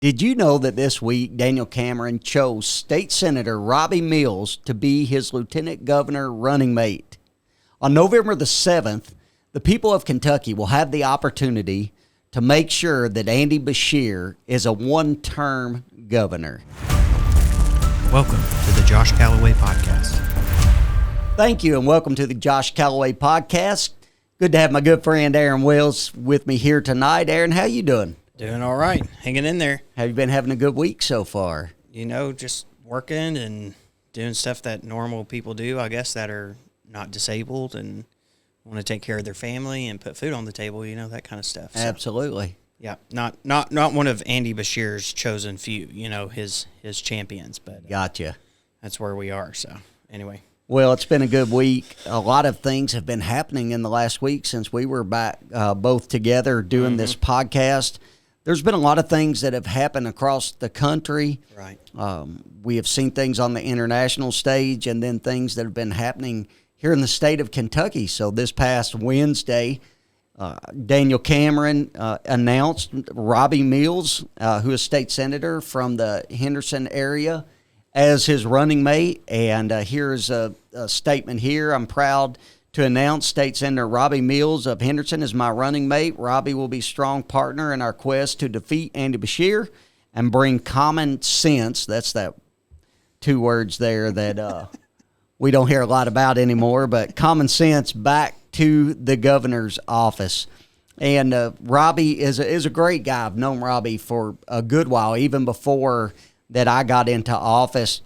Did you know that this week Daniel Cameron chose State Senator Robbie Mills to be his lieutenant governor running mate? On November the 7th, the people of Kentucky will have the opportunity to make sure that Andy Beshear is a one-term governor. Welcome to the Josh Calloway Podcast. Thank you, and welcome to the Josh Calloway Podcast. Good to have my good friend Aaron Wills with me here tonight. Aaron, how you doing? Doing all right. Hanging in there. Have you been having a good week so far? You know, just working and doing stuff that normal people do, I guess, that are not disabled and want to take care of their family and put food on the table, you know, that kind of stuff. So, Absolutely. yeah, not one of Andy Beshear's chosen few, you know, his champions, but Gotcha. that's where we are. So, anyway. Well, it's been a good week. A lot of things have been happening in the last week since we were back both together doing this podcast. There's been a lot of things that have happened across the country. Right. We have seen things on the international stage and then things that have been happening here in the state of Kentucky. So this past Wednesday, Daniel Cameron announced Robbie Mills, who is state senator from the Henderson area, as his running mate. And here's a statement here. I'm proud to announce State Senator Robbie Mills of Henderson is my running mate. Robbie will be a strong partner in our quest to defeat Andy Beshear and bring common sense, that's that two words there that we don't hear a lot about anymore, but common sense back to the governor's office. And Robbie is a great guy. I've known Robbie for a good while, even before that I got into office,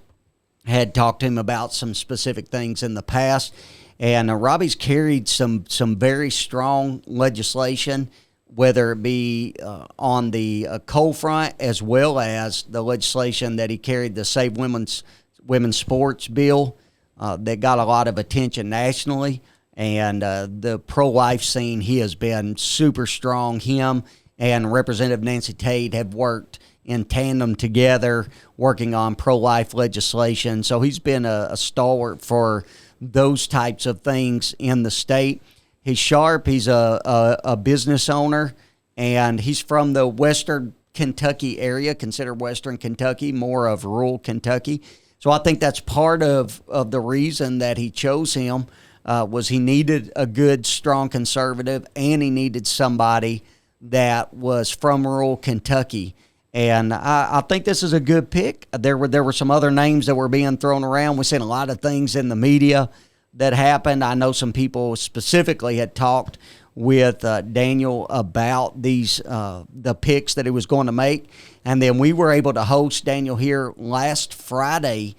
had talked to him about some specific things in the past. And Robbie's carried some very strong legislation, whether it be on the coal front as well as the legislation that he carried, the Save Women's Sports bill that got a lot of attention nationally. And the pro-life scene, he has been super strong. Him and Representative Nancy Tate have worked in tandem together, working on pro-life legislation. So he's been a stalwart for those types of things in the state. He's sharp. He's a business owner, and he's from the Western Kentucky area, considered Western Kentucky, more of rural Kentucky. So I think that's part of the reason that he chose him, was he needed a good, strong conservative, and he needed somebody that was from rural Kentucky. And I think this is a good pick. There were some other names that were being thrown around. We've seen a lot of things in the media that happened. I know some people specifically had talked with Daniel about these the picks that he was going to make. And then we were able to host Daniel here last Friday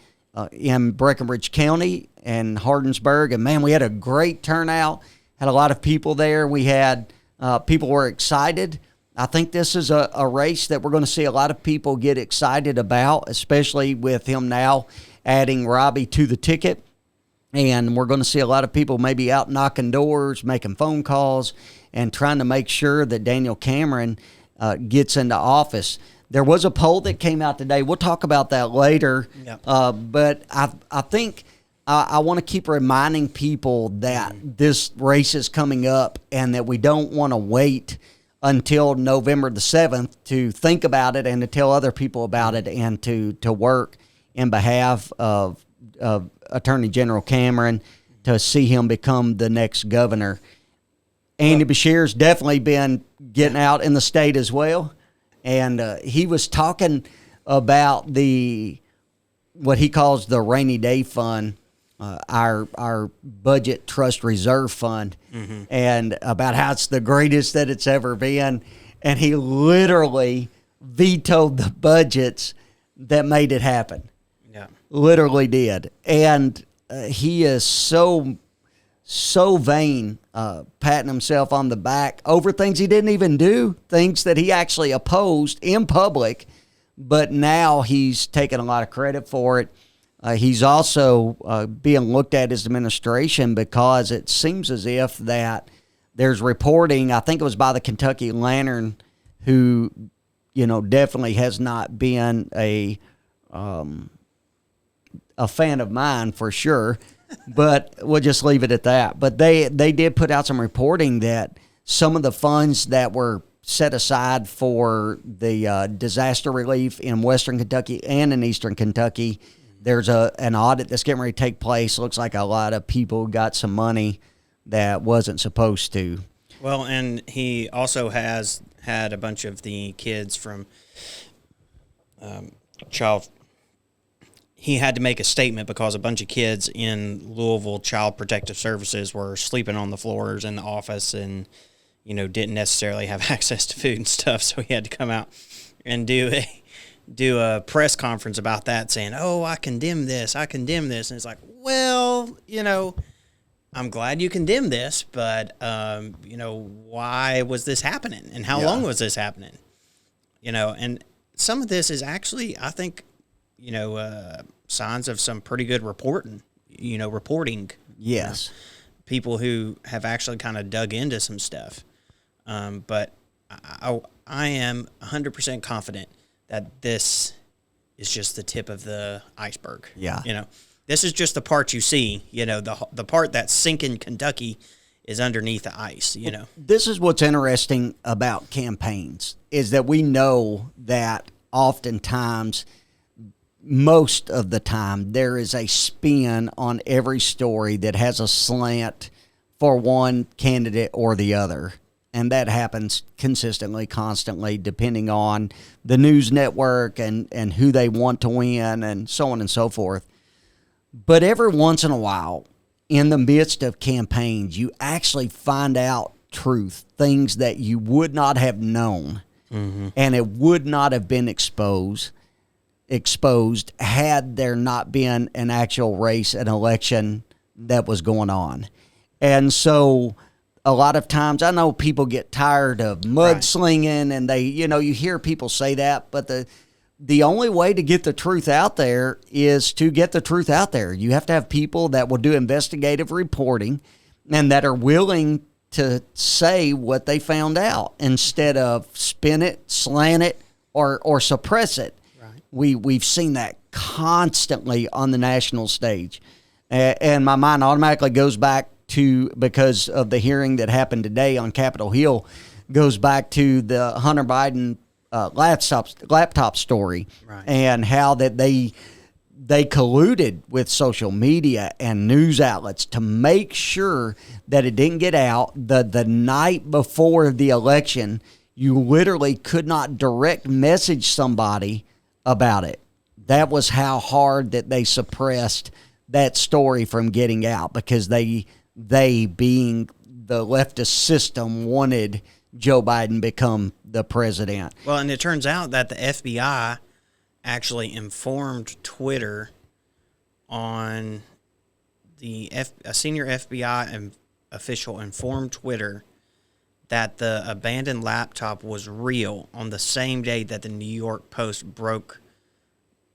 in Breckinridge County and Hardinsburg. And, man, we had a great turnout, had a lot of people there. We had people were excited. I think this is a race that we're going to see a lot of people get excited about, especially with him now adding Robbie to the ticket. And we're going to see a lot of people maybe out knocking doors, making phone calls, and trying to make sure that Daniel Cameron gets into office. There was a poll that came out today. We'll talk about that later. Yep. But I think I want to keep reminding people that this race is coming up and that we don't want to wait until November the 7th to think about it and to tell other people about it and to work in behalf of Attorney General Cameron to see him become the next governor. Andy Beshear's definitely been getting out in the state as well, and he was talking about what he calls the rainy day fund, our budget trust reserve fund, and about how it's the greatest that it's ever been. And he literally vetoed the budgets that made it happen. Yeah, literally did. And he is so vain, patting himself on the back over things he didn't even do, things that he actually opposed in public, but now he's taking a lot of credit for it. He's also being looked at as administration because it seems as if that there's reporting, I think it was by the Kentucky Lantern, who, you know, definitely has not been a fan of mine for sure, but we'll just leave it at that. But they did put out some reporting that some of the funds that were set aside for the disaster relief in Western Kentucky and in Eastern Kentucky. There's an audit that's getting ready to take place. Looks like a lot of people got some money that wasn't supposed to. Well, and he also has had a bunch of the kids from he had to make a statement because a bunch of kids in Louisville Child Protective Services were sleeping on the floors in the office and, didn't necessarily have access to food and stuff. So he had to come out and do a press conference about that, saying, "Oh, I condemn this. And it's like, well, I'm glad you condemn this, but, why was this happening? And how long was this happening? And some of this is actually, I think, signs of some pretty good reporting. Yes. People who have actually kind of dug into some stuff. But I am 100% confident that this is just the tip of the iceberg. Yeah. This is just the part you see. The part that's sinking Kentucky is underneath the ice. This is what's interesting about campaigns is that we know that oftentimes, most of the time, there is a spin on every story that has a slant for one candidate or the other. And that happens consistently, constantly, depending on the news network and who they want to win and so on and so forth. But every once in a while, in the midst of campaigns, you actually find out truth, things that you would not have known, and it would not have been exposed had there not been an actual race, an election that was going on. And so a lot of times, I know people get tired of mudslinging, and they, you hear people say that, but the only way to get the truth out there is to get the truth out there. You have to have people that will do investigative reporting and that are willing to say what they found out instead of spin it, slant it, or suppress it. Right. We've seen that constantly on the national stage. And my mind automatically goes back to, because of the hearing that happened today on Capitol Hill, goes back to the Hunter Biden laptop story, and how that they colluded with social media and news outlets to make sure that it didn't get out. The night before the election, you literally could not direct message somebody about it. That was how hard that they suppressed that story from getting out, because they being the leftist system wanted Joe Biden become the president. Well, and it turns out that the FBI actually informed Twitter on a senior FBI official informed Twitter that the abandoned laptop was real on the same day that the New York Post broke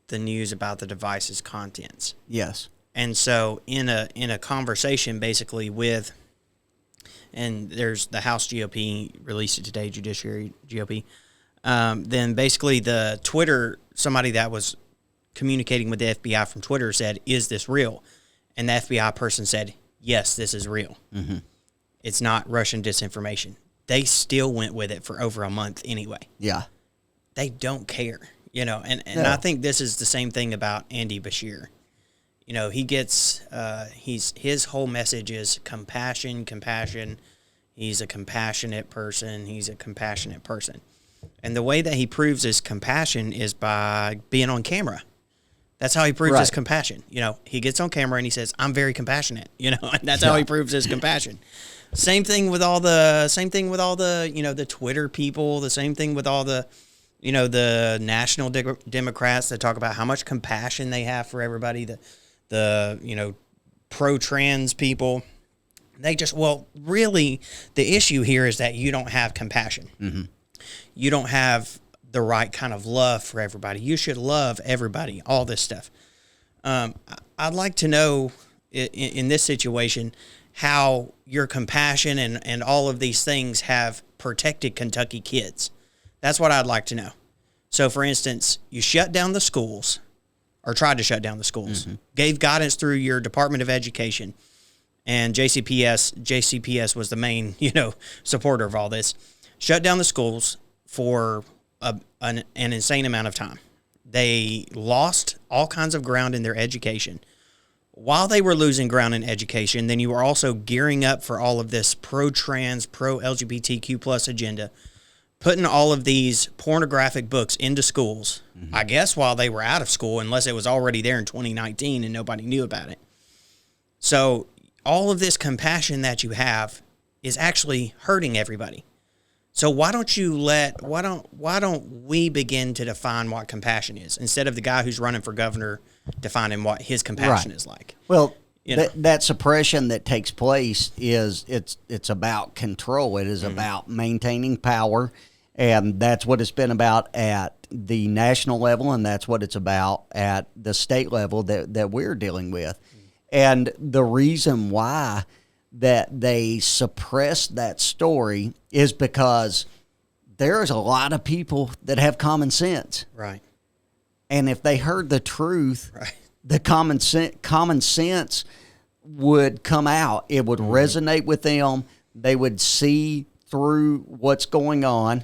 the news about the device's contents. Yes. And so in a conversation basically with, and there's the House GOP released it today, Judiciary GOP, then basically the Twitter, somebody that was communicating with the FBI from Twitter said, "Is this real?" And the FBI person said, "Yes, this is real. Mm-hmm. It's not Russian disinformation." They still went with it for over a month anyway. Yeah. They don't care, and I think this is the same thing about Andy Bashir. He gets, his whole message is compassion. He's a compassionate person. And the way that he proves his compassion is by being on camera. That's how he proves his compassion. He gets on camera and he says, "I'm very compassionate," and that's how he proves his compassion. Same thing with all the, the Twitter people, the same thing with all the, the national Democrats that talk about how much compassion they have for everybody, the pro-trans people. They just, really, the issue here is that you don't have compassion. Mm-hmm. You don't have the right kind of love for everybody. You should love everybody, all this stuff. I'd like to know, in this situation, how your compassion and all of these things have protected Kentucky kids. That's what I'd like to know. So, for instance, you shut down the schools, or tried to shut down the schools, gave guidance through your Department of Education, and JCPS was the main, supporter of all this. shut down the schools for an insane amount of time. They lost all kinds of ground in their education. While they were losing ground in education, then you were also gearing up for all of this pro-trans, pro-LGBTQ plus agenda, putting all of these pornographic books into schools, I guess while they were out of school, unless it was already there in 2019 and nobody knew about it. So all of this compassion that you have is actually hurting everybody. So why don't we begin to define what compassion is instead of the guy who's running for governor defining what his compassion is like? Well, that suppression that takes place it's about control. It is about maintaining power, and that's what it's been about at the national level, and that's what it's about at the state level that we're dealing with. And the reason why that they suppress that story is because there's a lot of people that have common sense. Right. And if they heard the truth, the common sense would come out. It would resonate with them. They would see through what's going on,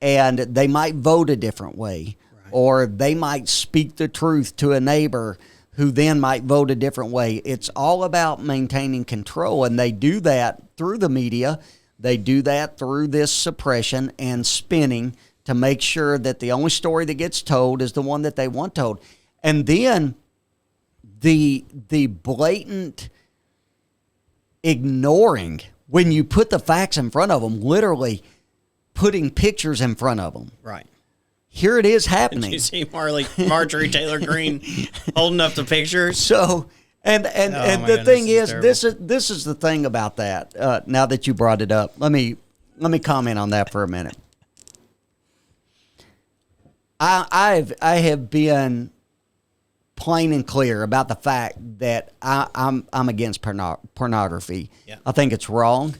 and they might vote a different way, or they might speak the truth to a neighbor who then might vote a different way. It's all about maintaining control, and they do that through the media. They do that through this suppression and spinning to make sure that the only story that gets told is the one that they want told. And then the blatant ignoring, when you put the facts in front of them, literally putting pictures in front of them. Right. Here it is happening. Did you see Marjorie Taylor Greene holding up the pictures? So, and the thing is, this is the thing about that. Now that you brought it up, let me comment on that for a minute. I have been plain and clear about the fact that I'm against pornography. Yeah. I think it's wrong.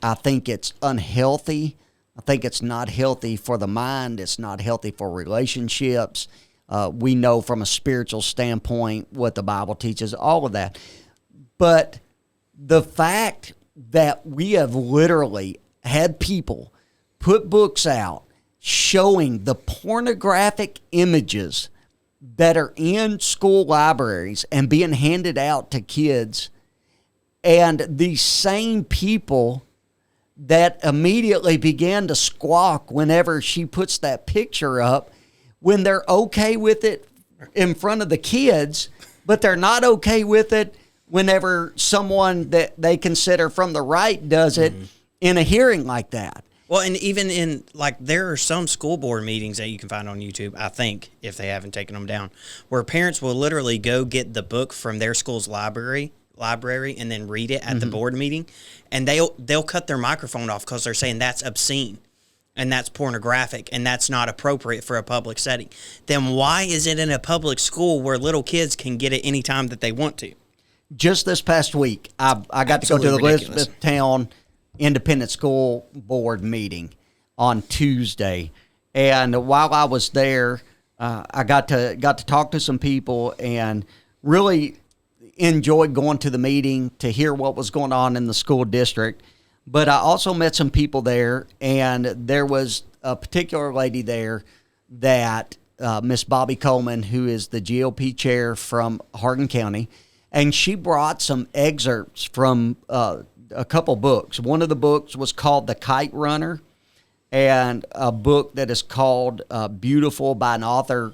I think it's unhealthy. I think it's not healthy for the mind. It's not healthy for relationships. We know from a spiritual standpoint what the Bible teaches, all of that. But the fact that we have literally had people put books out showing the pornographic images that are in school libraries and being handed out to kids, and these same people that immediately began to squawk whenever she puts that picture up, when they're okay with it in front of the kids, but they're not okay with it whenever someone that they consider from the right does it in a hearing like that. Well, and even in, like, there are some school board meetings that you can find on YouTube, I think, if they haven't taken them down, where parents will literally go get the book from their school's library and then read it at the board meeting, and they'll cut their microphone off because they're saying that's obscene and that's pornographic and that's not appropriate for a public setting. Then why is it in a public school where little kids can get it anytime that they want to? Just this past week, I got to go to the Elizabethtown Independent School Board meeting on Tuesday, and while I was there, I got to talk to some people and really enjoyed going to the meeting to hear what was going on in the school district. But I also met some people there, and there was a particular lady there that Miss Bobby Coleman, who is the GOP chair from Hardin County, and she brought some excerpts from a couple books. One of the books was called The Kite Runner, and a book that is called Beautiful by an author,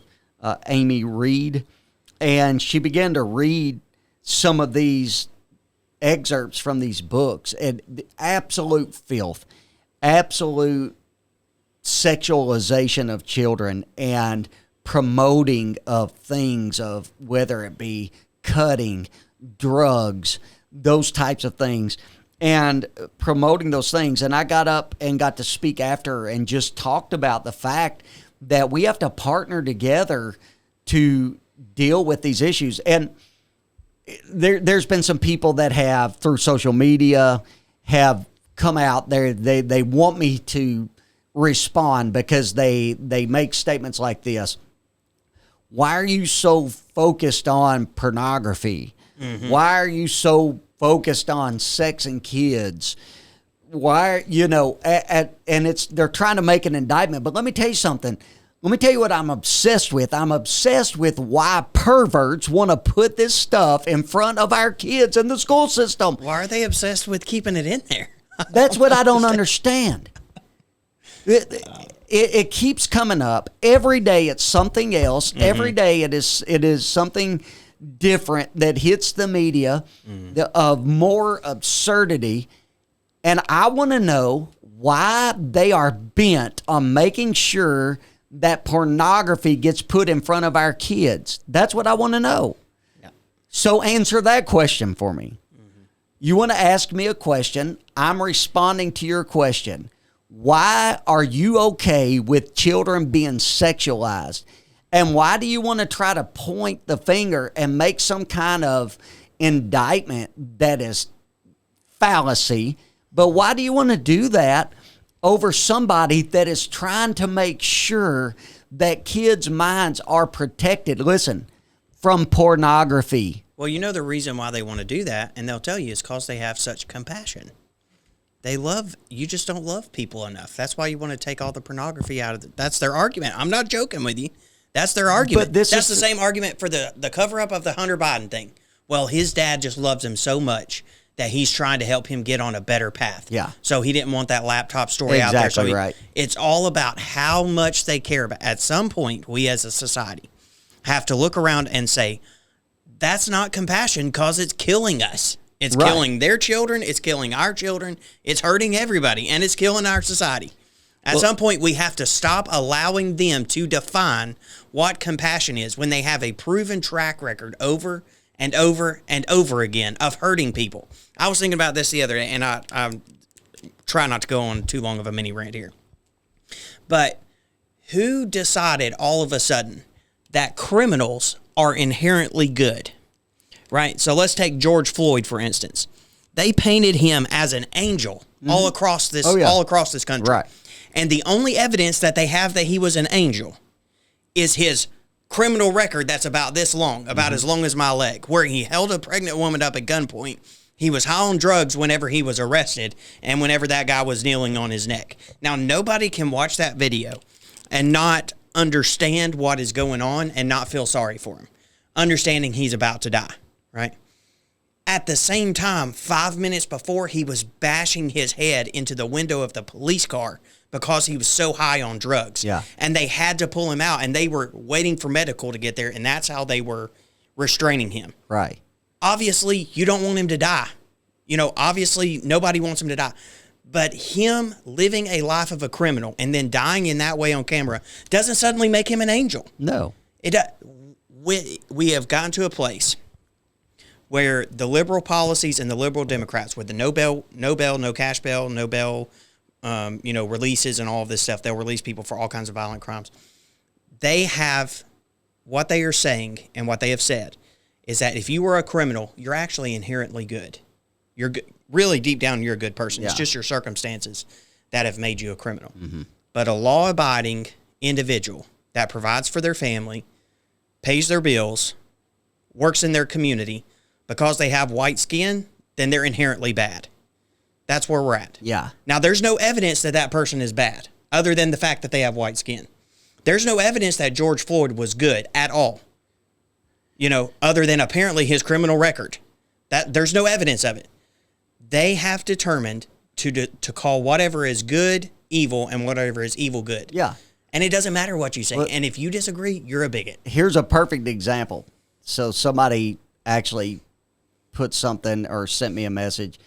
Amy Reed. And she began to read some of these excerpts from these books, and the absolute filth, absolute sexualization of children, and promoting of things, of whether it be cutting, drugs, those types of things, and promoting those things. And I got up and got to speak after her and just talked about the fact that we have to partner together to deal with these issues. And there's been some people that have, through social media, have come out there. They want me to respond because they make statements like this. Why are you so focused on pornography? Why are you so focused on sex and kids? why, and they're trying to make an indictment. But let me tell you something. Let me tell you what I'm obsessed with. I'm obsessed with why perverts want to put this stuff in front of our kids in the school system. Why are they obsessed with keeping it in there? That's what I don't understand. It keeps coming up. Every day it's something else. Mm-hmm. Every day it is something different that hits the media of more absurdity. And I want to know why they are bent on making sure that pornography gets put in front of our kids. That's what I want to know. Yeah. So answer that question for me. Mm-hmm. You want to ask me a question. I'm responding to your question. Why are you okay with children being sexualized? And why do you want to try to point the finger and make some kind of indictment that is fallacy? But why do you want to do that over somebody that is trying to make sure that kids' minds are protected, listen, from pornography? Well, the reason why they want to do that, and they'll tell you, is because they have such compassion. You just don't love people enough. That's why you want to take all the pornography out of it. That's their argument. I'm not joking with you. That's their argument. But that's the same argument for the cover-up of the Hunter Biden thing. Well, his dad just loves him so much that he's trying to help him get on a better path. Yeah. So he didn't want that laptop story out there. Exactly right. It's all about how much they care about. At some point, we as a society have to look around and say, that's not compassion because it's killing us. It's killing their children. It's killing our children. It's hurting everybody, and it's killing our society. At some point, we have to stop allowing them to define what compassion is when they have a proven track record over and over and over again of hurting people. I was thinking about this the other day, and I try not to go on too long of a mini rant here. But who decided all of a sudden that criminals are inherently good? Right? So let's take George Floyd, for instance. They painted him as an angel all across this country. Right. And the only evidence that they have that he was an angel is his criminal record that's about this long, about as long as my leg, where he held a pregnant woman up at gunpoint. He was high on drugs whenever he was arrested and whenever that guy was kneeling on his neck. Now, nobody can watch that video and not understand what is going on and not feel sorry for him, understanding he's about to die, right? At the same time, 5 minutes before, he was bashing his head into the window of the police car because he was so high on drugs. Yeah. And they had to pull him out, and they were waiting for medical to get there, and that's how they were restraining him. Right. Obviously, you don't want him to die. Obviously, nobody wants him to die. But him living a life of a criminal and then dying in that way on camera doesn't suddenly make him an angel. No. We have gotten to a place where the liberal policies and the liberal Democrats, with the no bail, no cash bail, no bail, releases and all of this stuff, they'll release people for all kinds of violent crimes. They have, what they are saying and what they have said is that if you were a criminal, you're actually inherently good. You're good, really deep down, you're a good person. Yeah. It's just your circumstances that have made you a criminal. Mm-hmm. But a law-abiding individual that provides for their family, pays their bills, works in their community, because they have white skin, then they're inherently bad. That's where we're at. Yeah. Now, there's no evidence that that person is bad, other than the fact that they have white skin. There's no evidence that George Floyd was good at all, other than apparently his criminal record. There's no evidence of it. They have determined to call whatever is good evil and whatever is evil good. Yeah. And it doesn't matter what you say. And if you disagree, you're a bigot. Here's a perfect example. So somebody actually put something or sent me a message.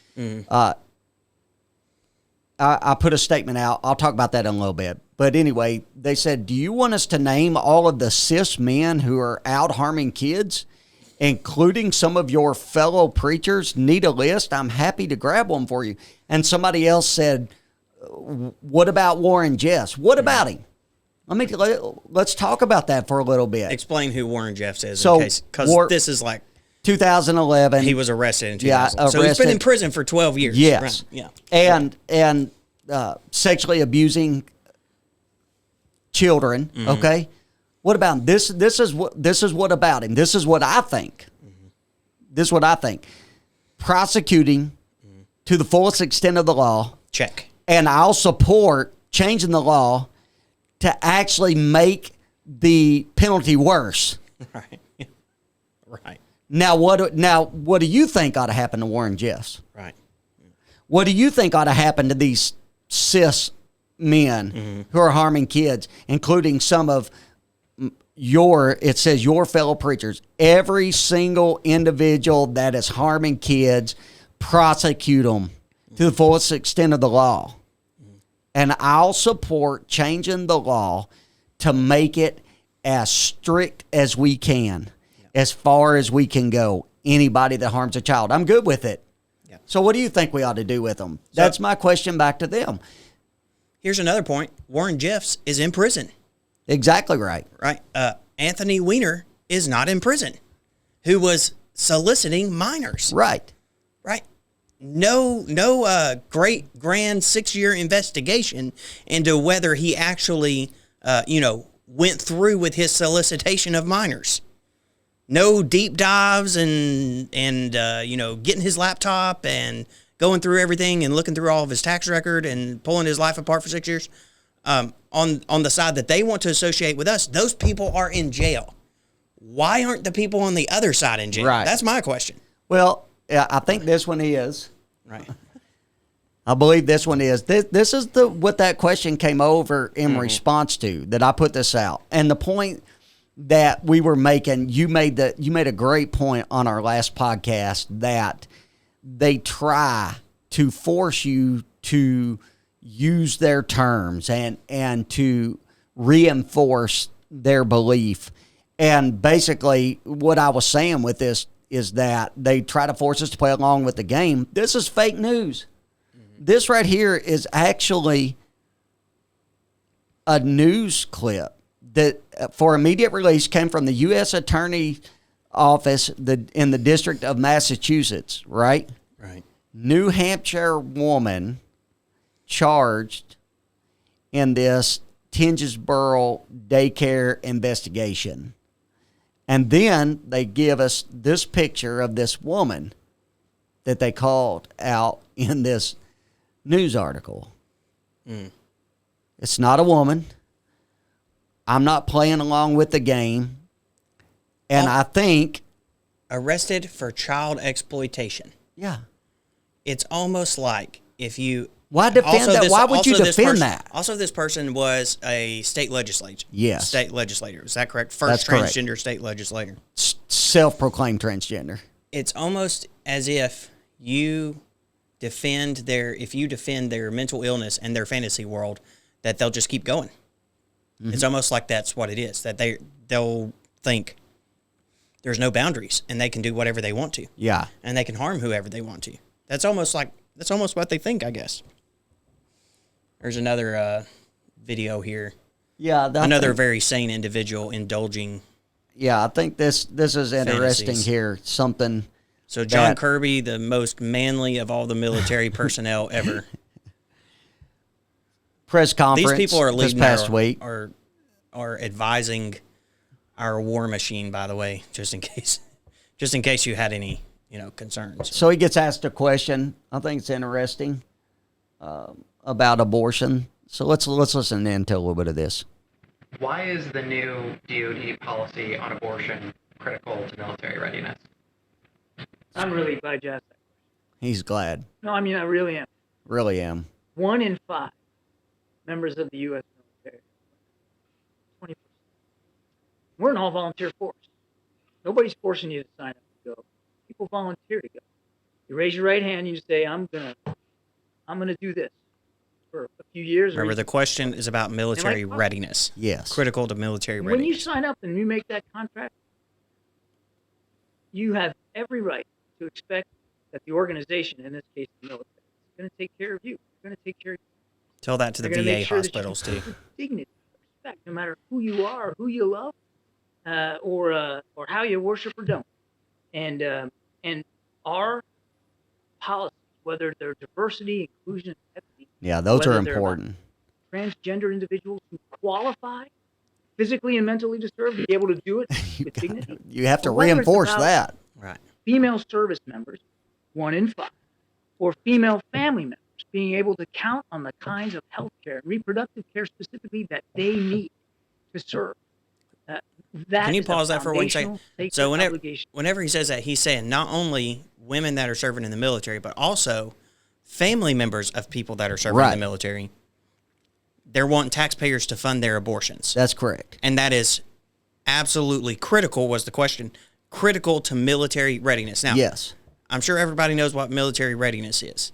I put a statement out. I'll talk about that in a little bit. But anyway, they said, do you want us to name all of the cis men who are out harming kids, including some of your fellow preachers? Need a list? I'm happy to grab one for you. And somebody else said, what about Warren Jeffs? What about him? Let's talk about that for a little bit. Explain who Warren Jeffs is, because this is like 2011. He was arrested in 2000. Yeah, so he's been in prison for 12 years. Yes. Right? Yeah. And sexually abusing children. Mm-hmm. Okay. What about him? This is what about him. This is what I think. Mm-hmm. This is what I think. Prosecuting to the fullest extent of the law Check. And I'll support changing the law to actually make the penalty worse. Right. Right. Now, what do you think ought to happen to Warren Jeffs? Right. What do you think ought to happen to these cis men who are harming kids, including some of it says your fellow preachers? Every single individual that is harming kids, prosecute them to the fullest extent of the law. And I'll support changing the law to make it as strict as we can, as far as we can go. Anybody that harms a child, I'm good with it. Yeah. So what do you think we ought to do with them? That's my question back to them. Here's another point. Warren Jeffs is in prison. Exactly right. Right. Anthony Weiner is not in prison, who was soliciting minors. Right. Right. No great grand 6-year investigation into whether he actually, went through with his solicitation of minors. No deep dives and getting his laptop and going through everything and looking through all of his tax record and pulling his life apart for 6 years. On the side that they want to associate with us, those people are in jail. Why aren't the people on the other side in jail? Right. That's my question. Well, I think this one is. Right. I believe this one is. This is what that question came over in response to, that I put this out. And the point that we were making, you made a great point on our last podcast, that they try to force you to use their terms and to reinforce their belief. And basically what I was saying with this is that they try to force us to play along with the game. This is fake news. This right here is actually a news clip that for immediate release came from the U.S. Attorney Office in the District of Massachusetts, right? Right. New Hampshire woman charged in this Tingesboro daycare investigation. And then they give us this picture of this woman that they called out in this news article. It's not a woman. I'm not playing along with the game. And I think... Arrested for child exploitation. Yeah. It's almost like if you... Why defend that? Why would you defend that? Also, this person was a state legislator. Yes. State legislator. Is that correct? First That's transgender correct. State legislator. Self-proclaimed transgender. It's almost as if you defend their mental illness and their fantasy world, that they'll just keep going. It's almost like that's what it is, that they'll think there's no boundaries and they can do whatever they want to. Yeah. And they can harm whoever they want to. That's almost what they think, I guess. There's another video here. Yeah. Another very sane individual indulging. Yeah, I think this is interesting fantasies. here. Something. So John Kirby, the most manly of all the military personnel ever. Press conference. These people are leading this past week. Are advising our war machine, by the way, just in case you had any concerns. So he gets asked a question. I think it's interesting about abortion. So let's listen in to a little bit of this. Why is the new DoD policy on abortion critical to military readiness? I'm really glad you asked that question. He's glad. No, I mean, I really am. Really am. 1 in 5 members of the U.S. military, 20%. We're an all-volunteer force. Nobody's forcing you to sign up to go. People volunteer to go. You raise your right hand and you say, I'm gonna do this for a few years. Remember, the question is about military readiness. Yes. Critical to military And readiness. when you sign up and you make that contract, you have every right to expect that the organization, in this case the military, is going to take care of you. They're going to take care of you. Tell that to the They're gonna VA make sure that you hospitals too. have dignity, respect, no matter who you are, who you love, or how you worship or don't. And our policies, whether they're diversity, inclusion, and equity, Yeah, those are whether they're important. transgender individuals who qualify, physically and mentally disturbed, to be able to do it with dignity. You have to Or whether it's reinforce about that. Right. Female service members, 1 in 5, or female family members, being able to count on the kinds of health care and reproductive care specifically that they need to serve. That Can you is a pause that for 1 foundational second? sacred So obligation. whenever he says that, he's saying not only women that are serving in the military, but also family members of people that are serving in Right. the military. They're wanting taxpayers to fund their abortions. That's correct. And that is absolutely critical, was the question. Critical to military readiness. Now, Yes. I'm sure everybody knows what military readiness is.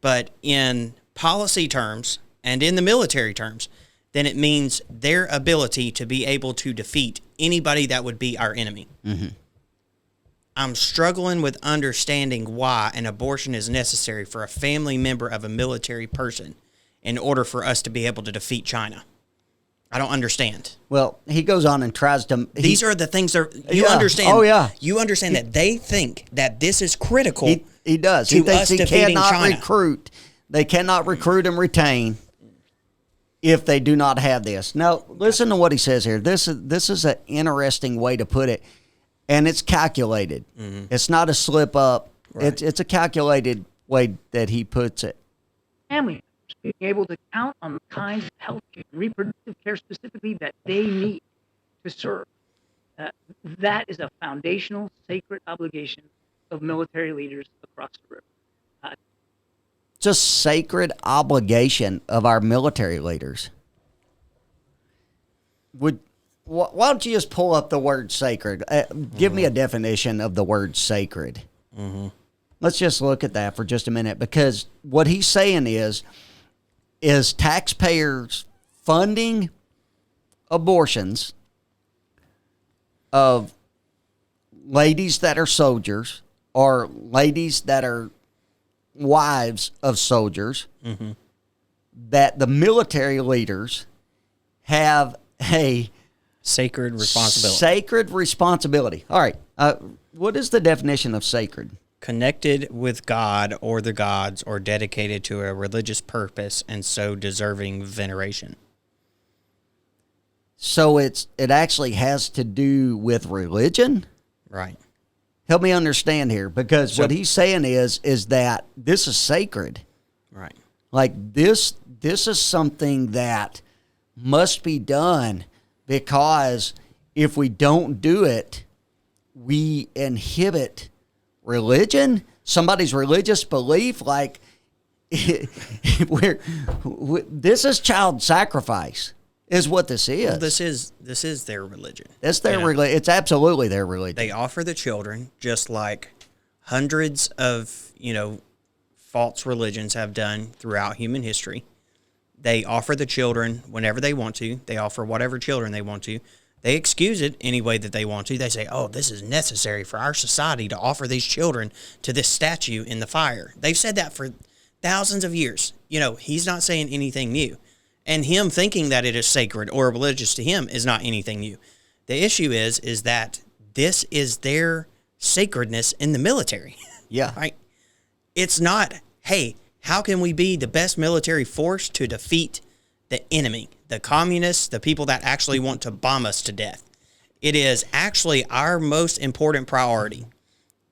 But in policy terms and in the military terms, then it means their ability to be able to defeat anybody that would be our enemy. Mm-hmm. I'm struggling with understanding why an abortion is necessary for a family member of a military person in order for us to be able to defeat China. I don't understand. Well, he goes on and tries to. These are the things that you Yeah. understand. Oh, yeah. You understand that they think that this is critical. He does. To He thinks us he defeating cannot China. recruit. They cannot recruit and retain if they do not have this. Now, listen to what he says here. This is an interesting way to put it, and it's calculated. Mm-hmm. It's not a slip up. Right. It's a calculated way that he puts it. Family members being able to count on the kinds of health care and reproductive care specifically that they need to serve. That is a foundational sacred obligation of military leaders across the river. It's a sacred obligation of our military leaders. Why don't you just pull up the word sacred? Give me a definition of the word sacred. Mm-hmm. Let's just look at that for just a minute, because what he's saying is taxpayers funding abortions of ladies that are soldiers or ladies that are wives of soldiers, Mm-hmm. that the military leaders have a Sacred responsibility. sacred responsibility. All right. What is the definition of sacred? Connected with God or the gods, or dedicated to a religious purpose and so deserving veneration. So it actually has to do with religion? Right. Help me understand here, because what he's saying is that this is sacred. Right. Like this is something that must be done, because if we don't do it, we inhibit religion, somebody's religious belief. Like this is child sacrifice, is what this is. Well, this is their religion. It's their religion. It's absolutely their religion. They offer the children, just like hundreds of, false religions have done throughout human history. They offer the children whenever they want to. They offer whatever children they want to. They excuse it any way that they want to. They say, oh, this is necessary for our society to offer these children to this statue in the fire. They've said that for thousands of years. He's not saying anything new. And him thinking that it is sacred or religious to him is not anything new. The issue is that this is their sacredness in the military. Yeah. Right? It's not, hey, how can we be the best military force to defeat the enemy, the communists, the people that actually want to bomb us to death? It is actually our most important priority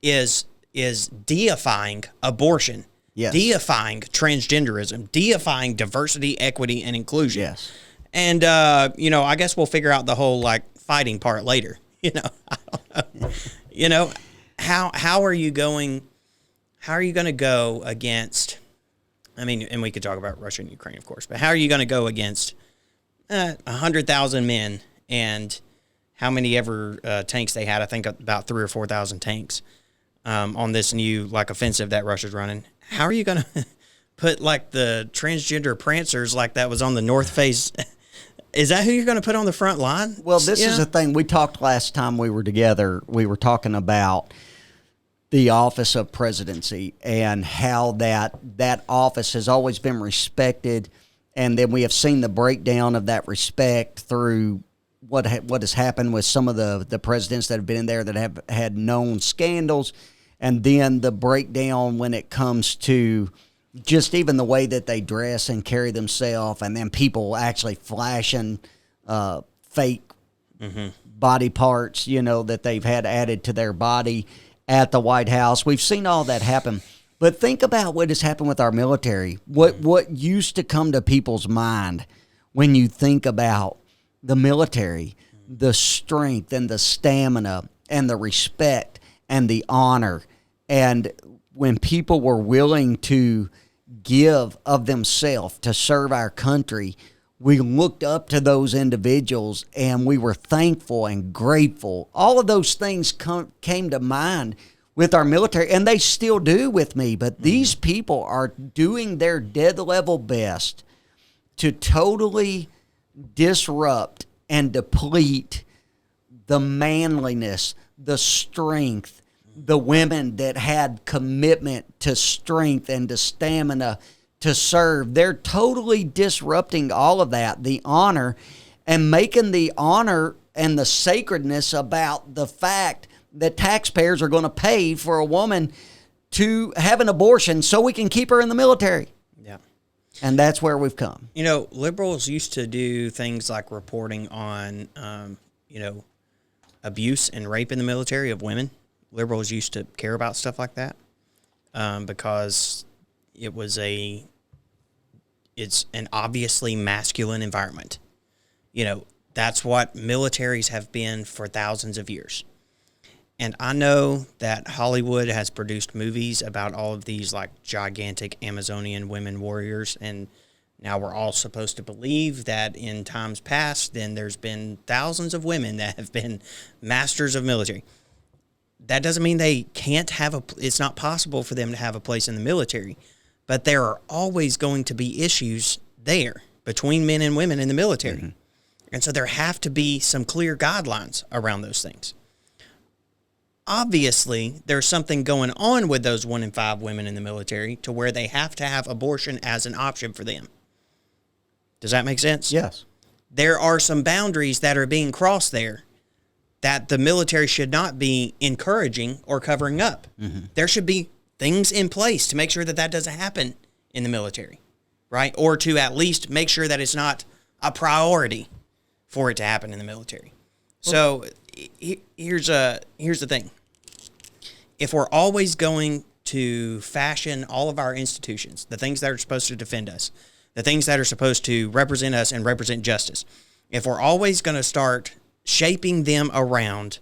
is deifying abortion, Yes. deifying transgenderism, deifying diversity, equity, and inclusion. Yes. And, I guess we'll figure out the whole, fighting part later. I don't know. How are you going to go against, and we could talk about Russia and Ukraine, of course, but how are you going to go against 100,000 men and how many ever tanks they had? I think about 3,000 or 4,000 tanks on this new offensive that Russia's running. How are you going to put the transgender prancers that was on the North Face? Is that who you're going to put on the front line? Well, this is the thing. We talked last time we were together. We were talking about the office of presidency and how that office has always been respected, and then we have seen the breakdown of that respect through what has happened with some of the presidents that have been in there that have had known scandals, and then the breakdown when it comes to just even the way that they dress and carry themselves, and then people actually flashing fake body parts, that they've had added to their body at the White House. We've seen all that happen. But think about what has happened with our military. What used to come to people's mind when you think about the military, the strength and the stamina and the respect and the honor. And when people were willing to give of themselves to serve our country, we looked up to those individuals and we were thankful and grateful. All of those things came to mind with our military, and they still do with me. But these people are doing their dead level best to totally disrupt and deplete the manliness, the strength, the women that had commitment to strength and to stamina to serve. They're totally disrupting all of that, the honor, and making the honor and the sacredness about the fact that taxpayers are going to pay for a woman to have an abortion so we can keep her in the military. Yeah. And that's where we've come. You know, liberals used to do things like reporting on, abuse and rape in the military of women. Liberals used to care about stuff like that because it's an obviously masculine environment. You know, that's what militaries have been for thousands of years. And I know that Hollywood has produced movies about all of these like gigantic Amazonian women warriors, and now we're all supposed to believe that in times past, then there's been thousands of women that have been masters of military. That doesn't mean they can't have it's not possible for them to have a place in the military, but there are always going to be issues there between men and women in the military. Mm-hmm. And so there have to be some clear guidelines around those things. Obviously, there's something going on with those 1 in 5 women in the military to where they have to have abortion as an option for them. Does that make sense? Yes. There are some boundaries that are being crossed there that the military should not be encouraging or covering up. Mm-hmm. There should be things in place to make sure that that doesn't happen in the military, right? Or to at least make sure that it's not a priority for it to happen in the military. So here's the thing. If we're always going to fashion all of our institutions, the things that are supposed to defend us, the things that are supposed to represent us and represent justice, if we're always going to start shaping them around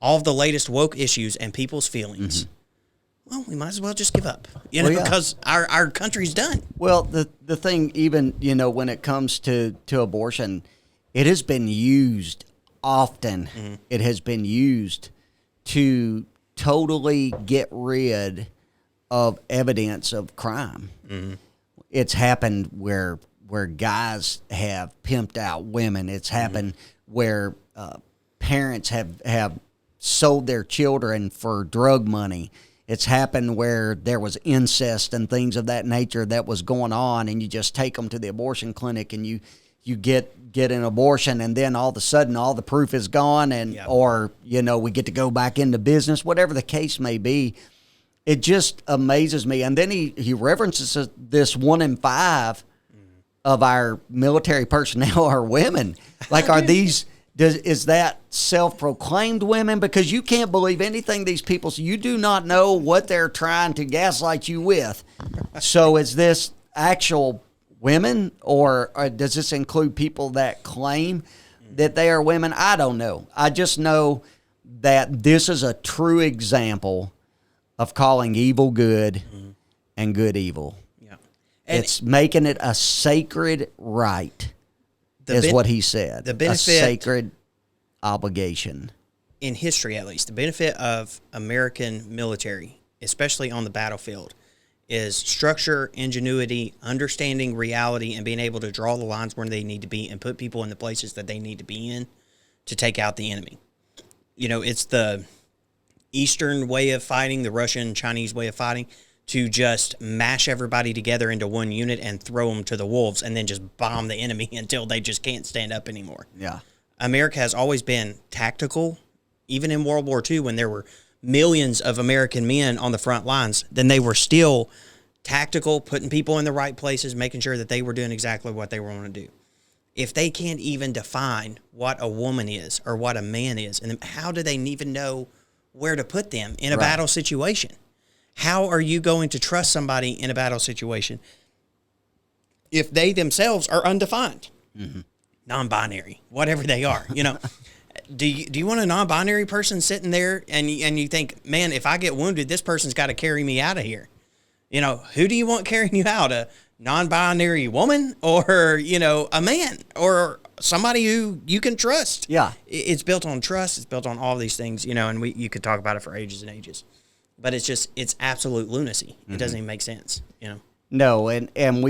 all of the latest woke issues and people's feelings, well, we might as well just give up, because our country's done. Well, the thing, even, when it comes to abortion, it has been used often. Mm-hmm. It has been used to totally get rid of evidence of crime. Mm-hmm. It's happened where guys have pimped out women. It's happened where parents have sold their children for drug money. It's happened where there was incest and things of that nature that was going on, and you just take them to the abortion clinic and you get an abortion, and then all of a sudden all the proof is gone, and or we get to go back into business, whatever the case may be. It just amazes me. And then he references this 1 in 5 of our military personnel are women. Like, are these? Is that self-proclaimed women? Because you can't believe anything these people say. You do not know what they're trying to gaslight you with. So is this actual women, or does this include people that claim that they are women? I don't know. I just know that this is a true example of calling evil good and good evil. Yeah, and it's making it a sacred right, is what he said. The benefit, a sacred obligation. In history, at least, the benefit of American military, especially on the battlefield, is structure, ingenuity, understanding reality, and being able to draw the lines where they need to be and put people in the places that they need to be in to take out the enemy. It's the Eastern way of fighting, the Russian, Chinese way of fighting, to just mash everybody together into one unit and throw them to the wolves and then just bomb the enemy until they just can't stand up anymore. Yeah. America has always been tactical. Even in World War II, when there were millions of American men on the front lines, then they were still tactical, putting people in the right places, making sure that they were doing exactly what they were going to do. If they can't even define what a woman is or what a man is, and how do they even know where to put them in a battle situation? how are you going to trust somebody in a battle situation if they themselves are undefined, non-binary, whatever they are? Do you want a non-binary person sitting there and you think, man, if I get wounded, this person's got to carry me out of here? Who do you want carrying you out? A non-binary woman or, a man or somebody who you can trust? Yeah. It's built on trust. It's built on all these things, and you could talk about it for ages and ages. But it's absolute lunacy. It doesn't even make sense, No, and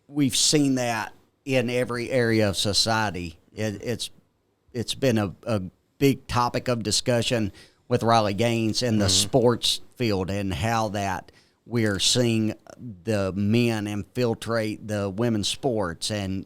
we've seen that in every area of society. It's been a big topic of discussion with Riley Gaines in the sports field and how that we're seeing the men infiltrate the women's sports and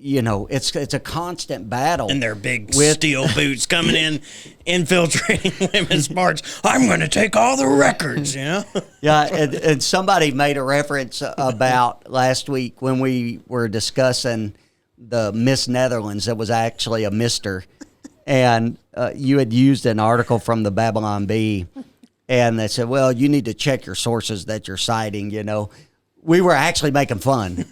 it's a constant battle. And their big steel boots coming in, infiltrating women's sports. I'm going to take all the records, Yeah, and somebody made a reference about last week when we were discussing the Miss Netherlands that was actually a mister. And you had used an article from the Babylon Bee. And they said, well, you need to check your sources that you're citing, We were actually making fun.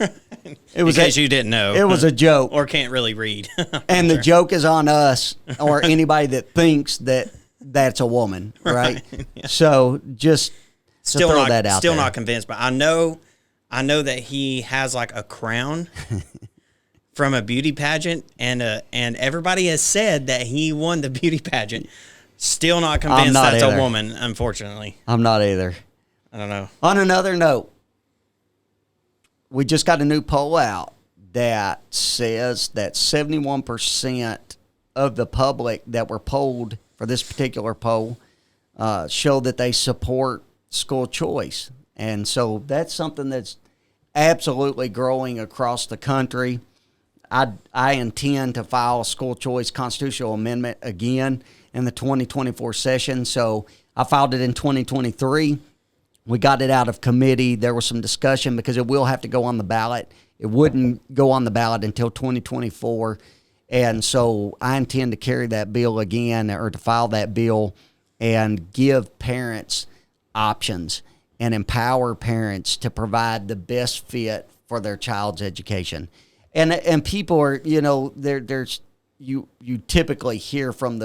It was in case you didn't know. It was a joke. Or can't really read. And the joke is on us or anybody that thinks that that's a woman, right? Yeah. So just still throw not, that out still there. Not convinced, but I know that he has like a crown from a beauty pageant, and everybody has said that he won the beauty pageant. Still not convinced that's a woman, unfortunately. I'm not either. I don't know. On another note, we just got a new poll out that says that 71% of the public that were polled for this particular poll show that they support school choice. And so that's something that's absolutely growing across the country. I intend to file a school choice constitutional amendment again in the 2024 session. So I filed it in 2023. We got it out of committee. There was some discussion because it will have to go on the ballot. It wouldn't go on the ballot until 2024. And so I intend to carry that bill again, or to file that bill and give parents options and empower parents to provide the best fit for their child's education. And people are, there's you typically hear from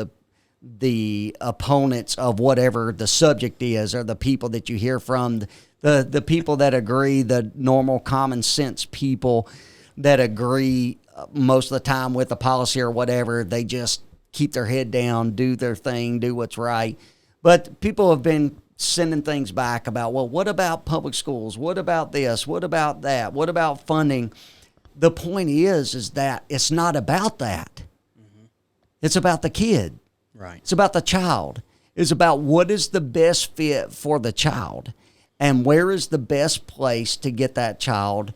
the opponents of whatever the subject is, or the people that you hear from, the people that agree, the normal common sense people that agree most of the time with the policy or whatever. They just keep their head down, do their thing, do what's right. But people have been sending things back about, well, what about public schools? What about this? What about that? What about funding? The point is that it's not about that. Mm-hmm. It's about the kid. Right. It's about the child. It's about what is the best fit for the child and where is the best place to get that child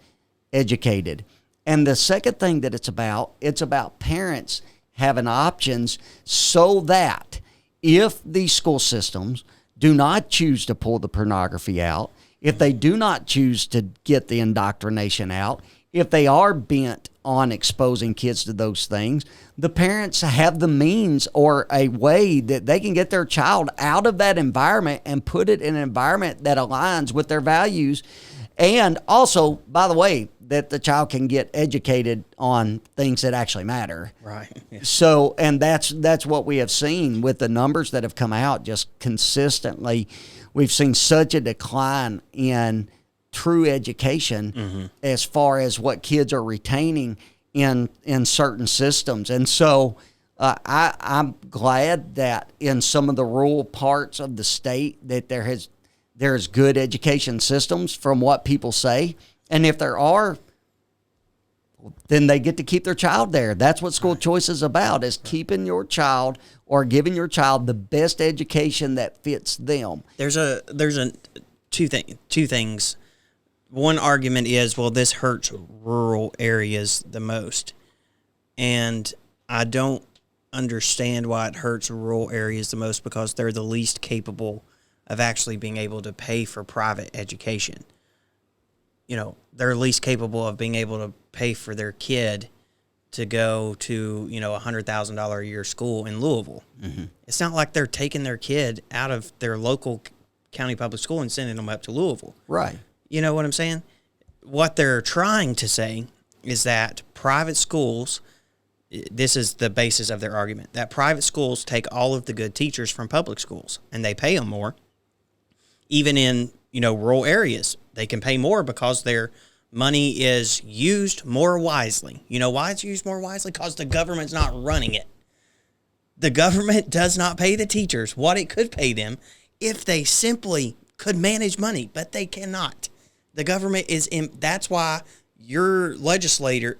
educated. And the second thing that it's about parents having options so that if these school systems do not choose to pull the pornography out, if they do not choose to get the indoctrination out, if they are bent on exposing kids to those things, the parents have the means or a way that they can get their child out of that environment and put it in an environment that aligns with their values. And also, by the way, that the child can get educated on things that actually matter. Right. Yeah. So, and that's what we have seen with the numbers that have come out just consistently. We've seen such a decline in true education as far as what kids are retaining in certain systems. And so I'm glad that in some of the rural parts of the state that there's good education systems from what people say. And if there are, then they get to keep their child there. That's what school choice is about, is keeping your child or giving your child the best education that fits them. There's two things. One argument is, well, this hurts rural areas the most. And I don't understand why it hurts rural areas the most, because they're the least capable of actually being able to pay for private education. They're least capable of being able to pay for their kid to go to, $100,000 a year school in Louisville. Mm-hmm. It's not like they're taking their kid out of their local county public school and sending them up to Louisville. Right. You know what I'm saying? What they're trying to say is that private schools, this is the basis of their argument, that private schools take all of the good teachers from public schools and they pay them more. Even in, rural areas, they can pay more because their money is used more wisely. You know why it's used more wisely? Because the government's not running it. The government does not pay the teachers what it could pay them if they simply could manage money, but they cannot. The government is that's why your legislature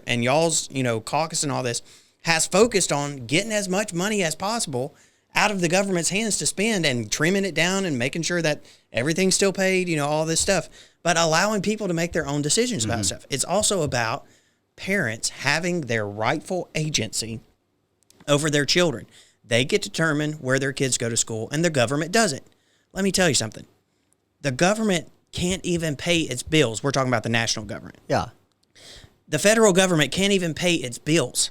and y'all's, caucus and all this has focused on getting as much money as possible out of the government's hands to spend and trimming it down and making sure that everything's still paid, all this stuff, but allowing people to make their own decisions about stuff. It's also about parents having their rightful agency over their children. They get to determine where their kids go to school, and the government doesn't. Let me tell you something. The government can't even pay its bills. We're talking about the national government. Yeah. The federal government can't even pay its bills.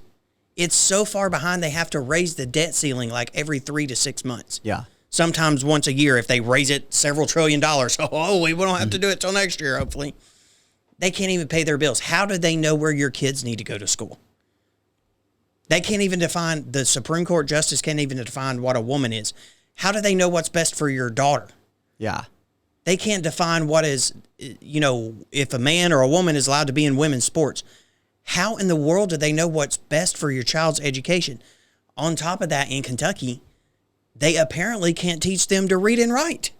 It's so far behind they have to raise the debt ceiling like every 3 to 6 months. Yeah. Sometimes once a year if they raise it several $1 trillion. We don't have to do it till next year, hopefully. They can't even pay their bills. How do they know where your kids need to go to school? They can't even define, the Supreme Court justice can't even define what a woman is. How do they know what's best for your daughter? Yeah. They can't define what is, if a man or a woman is allowed to be in women's sports. How in the world do they know what's best for your child's education? On top of that, in Kentucky, they apparently can't teach them to read and write.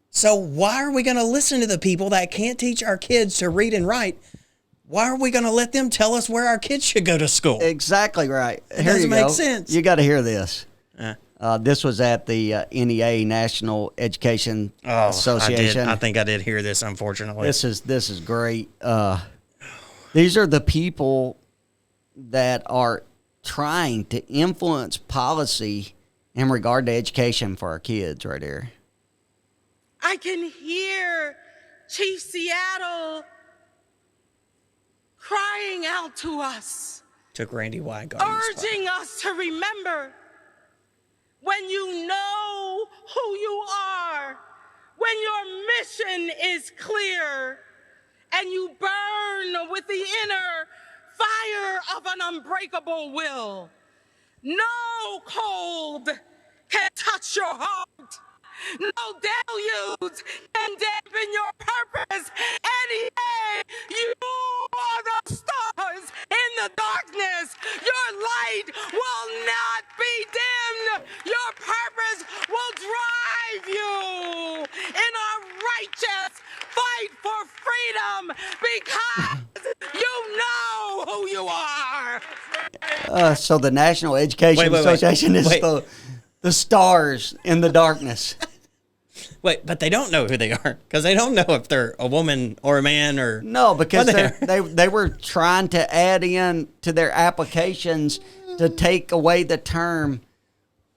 So why are we going to listen to the people that can't teach our kids to read and write? Why are we going to let them tell us where our kids should go to school? Exactly right. It doesn't make sense. You got to hear this. This was at the NEA, National Education Association. I think I did hear this, unfortunately. This is great. These are the people that are trying to influence policy in regard to education for our kids right here. I can hear Chief Seattle crying out to us, Took Randy Weingart. urging us to remember when you know who you are, when your mission is clear, and you burn with the inner fire of an unbreakable will. No cold can touch your heart. No deluge can dampen your purpose. Any day, you are the stars in the darkness. Your light will not be dimmed. Your purpose will drive you in a righteous fight for freedom because you know who you are. So the National Education Association is the stars in the darkness. Wait, but they don't know who they are because they don't know if they're a woman or a man or... No, because they were trying to add in to their applications to take away the term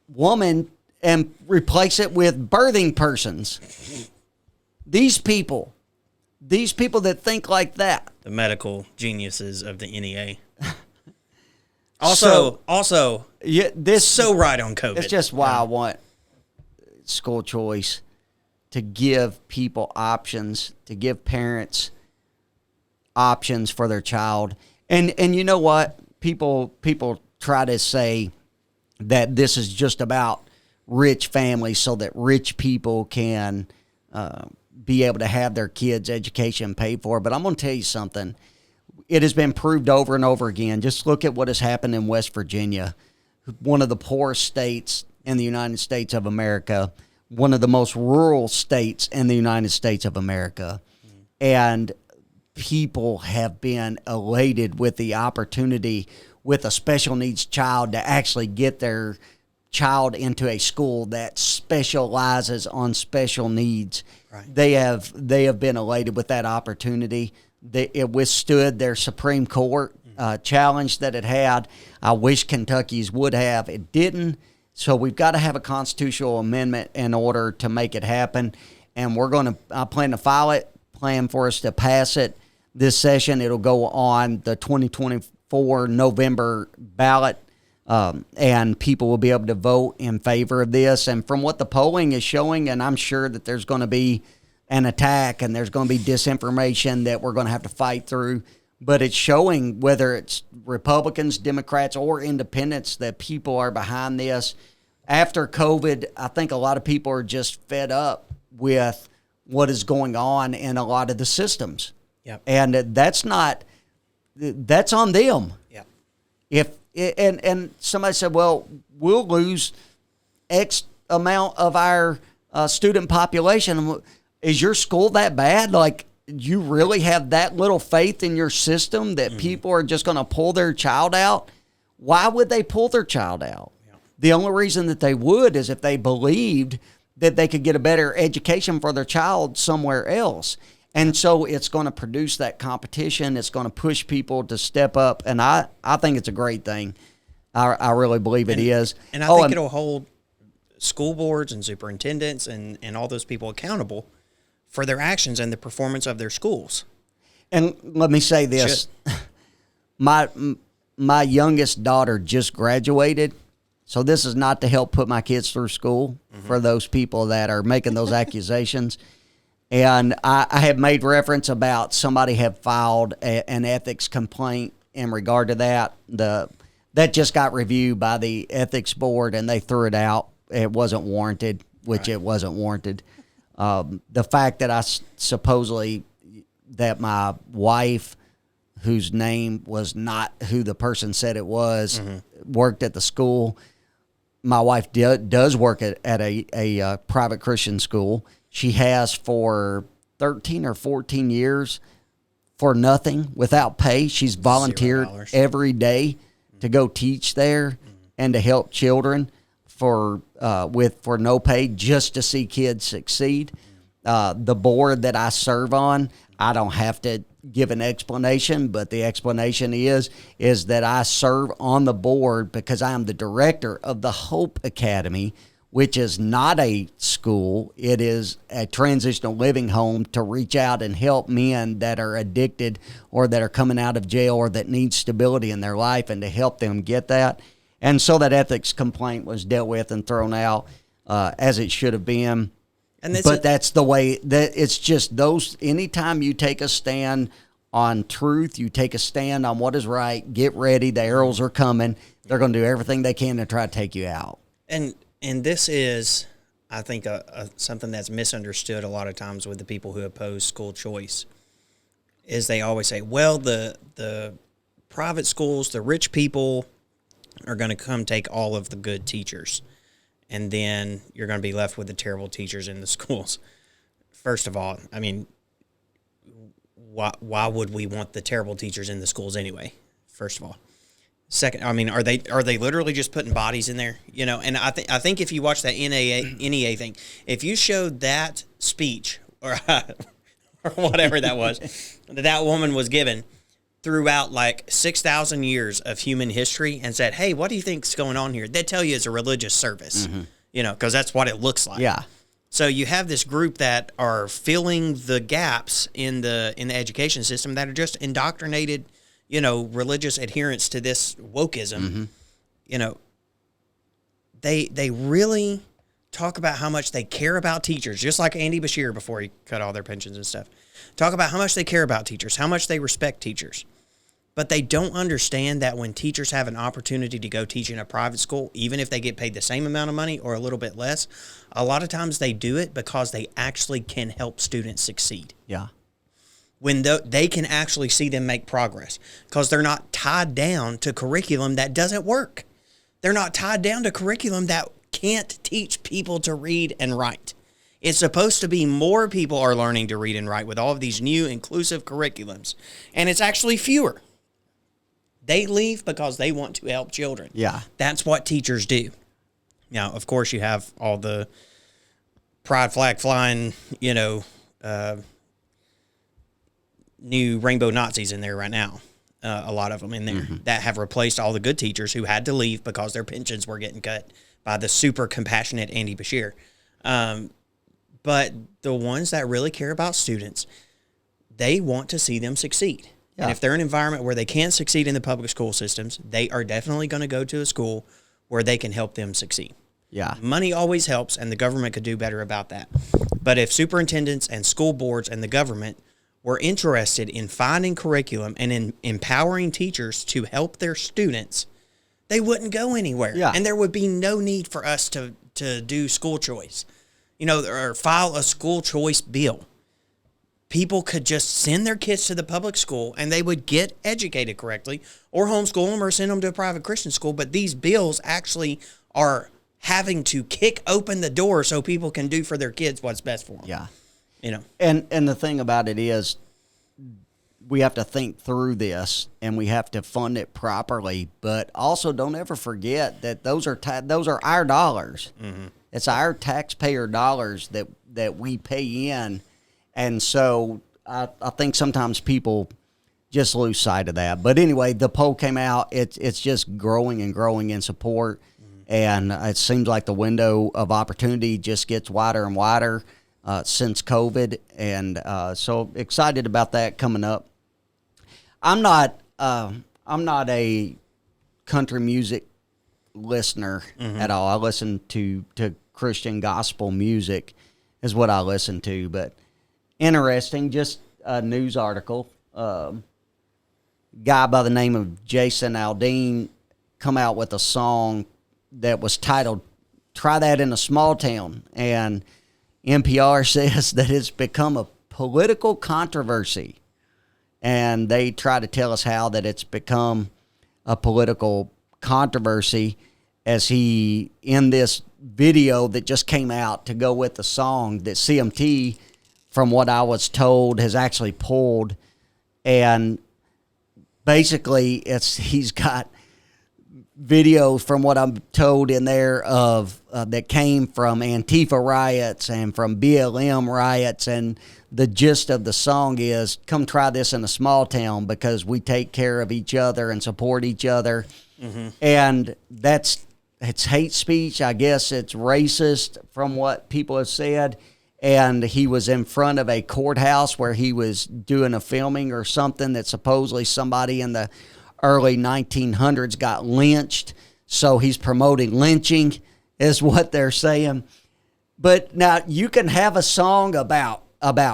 woman and replace it with birthing persons. These people that think like that. The medical geniuses of the NEA. Also, yeah, this so right on COVID. It's just why I want school choice to give people options, to give parents options for their child. And you know what? People try to say that this is just about rich families so that rich people can be able to have their kids' education paid for. But I'm going to tell you something. It has been proved over and over again. Just look at what has happened in West Virginia, one of the poorest states in the United States of America, one of the most rural states in the United States of America. And people have been elated with the opportunity with a special needs child to actually get their child into a school that specializes on special needs. Right. They have been elated with that opportunity. It withstood their Supreme Court challenge that it had. I wish Kentucky's would have. It didn't. So we've got to have a constitutional amendment in order to make it happen. And I plan to file it, plan for us to pass it this session. It'll go on the 2024 November ballot and people will be able to vote in favor of this. And from what the polling is showing, and I'm sure that there's going to be an attack and there's going to be disinformation that we're going to have to fight through, but it's showing, whether it's Republicans, Democrats, or independents, that people are behind this. After COVID, I think a lot of people are just fed up with what is going on in a lot of the systems. Yep. And that's on them. Yep. And somebody said, well, we'll lose X amount of our student population. Is your school that bad? Like, you really have that little faith in your system that people are just going to pull their child out? Why would they pull their child out? Yeah. The only reason that they would is if they believed that they could get a better education for their child somewhere else. And so it's going to produce that competition. It's going to push people to step up. And I think it's a great thing. I really believe it is. And I think it'll hold school boards and superintendents and all those people accountable for their actions and the performance of their schools. And let me say this. My youngest daughter just graduated. So this is not to help put my kids through school for those people that are making those accusations. And I have made reference about somebody had filed an ethics complaint in regard to that. That just got reviewed by the ethics board, and they threw it out. It wasn't warranted, which it wasn't warranted. The fact that supposedly that my wife, whose name was not who the person said it was, worked at the school. My wife does work at a private Christian school. She has for 13 or 14 years for nothing, without pay. She's volunteered every day to go teach there and to help children for no pay, just to see kids succeed. The board that I serve on, I don't have to give an explanation, but the explanation is that I serve on the board because I am the director of the Hope Academy, which is not a school. It is a transitional living home to reach out and help men that are addicted or that are coming out of jail or that need stability in their life, and to help them get that. And so that ethics complaint was dealt with and thrown out as it should have been. But that's the way that it's just those. Anytime you take a stand on truth, you take a stand on what is right, get ready. The arrows are coming. They're going to do everything they can to try to take you out. And this is, I think, something that's misunderstood a lot of times with the people who oppose school choice, is they always say, well, the private schools, the rich people are going to come take all of the good teachers, and then you're going to be left with the terrible teachers in the schools. First of all, I mean, why would we want the terrible teachers in the schools anyway? First of all. Second, I mean, are they literally just putting bodies in there? You know, and I think if you watch that NEA thing, if you showed that speech or whatever that was that woman was given throughout like 6,000 years of human history and said, hey, what do you think's going on here? They'd tell you it's a religious service, you know, because that's what it looks like. Yeah. So you have this group that are filling the gaps in the education system that are just indoctrinated, you know, religious adherence to this wokeism. You know, they really talk about how much they care about teachers, just like Andy Bashir before he cut all their pensions and stuff. Talk about how much they care about teachers, how much they respect teachers. But they don't understand that when teachers have an opportunity to go teach in a private school, even if they get paid the same amount of money or a little bit less, a lot of times they do it because they actually can help students succeed. Yeah. When they can actually see them make progress, because they're not tied down to curriculum that doesn't work. They're not tied down to curriculum that can't teach people to read and write. It's supposed to be more people are learning to read and write with all of these new inclusive curriculums, and it's actually fewer. They leave because they want to help children. Yeah. That's what teachers do. Now, of course, you have all the pride flag flying, you know, new rainbow Nazis in there right now. A lot of them in there that have replaced all the good teachers who had to leave because their pensions were getting cut by the super compassionate Andy Bashir. But the ones that really care about students, they want to see them succeed. Yeah. And if they're in an environment where they can't succeed in the public school systems, they are definitely going to go to a school where they can help them succeed. Yeah. Money always helps, and the government could do better about that. But if superintendents and school boards and the government were interested in finding curriculum and in empowering teachers to help their students, they wouldn't go anywhere. Yeah. And there would be no need for us to do school choice, or file a school choice bill. People could just send their kids to the public school and they would get educated correctly, or homeschool them or send them to a private Christian school. But these bills actually are having to kick open the door so people can do for their kids what's best for them. Yeah. And the thing about it is, we have to think through this and we have to fund it properly. But also, don't ever forget that those are our dollars. Mm-hmm. It's our taxpayer dollars that we pay in, and so I think sometimes people just lose sight of that. But anyway, the poll came out. It's just growing and growing in support, and it seems like the window of opportunity just gets wider and wider since COVID, and so excited about that coming up. I'm not a country music listener at all. I listen to Christian gospel music is what I listen to. But interesting, just a news article. Guy by the name of Jason Aldean come out with a song that was titled "Try That in a Small Town," and NPR says that it's become a political controversy. And they try to tell us how that it's become a political controversy, as he, in this video that just came out to go with the song that CMT, from what I was told, has actually pulled. And basically, he's got video, from what I'm told, in there of that came from Antifa riots and from BLM riots, and the gist of the song is, come try this in a small town because we take care of each other and support each other. Mm-hmm. And it's hate speech. I guess it's racist from what people have said. And he was in front of a courthouse where he was doing a filming or something that supposedly somebody in the early 1900s got lynched. So he's promoting lynching is what they're saying. But now you can have a song about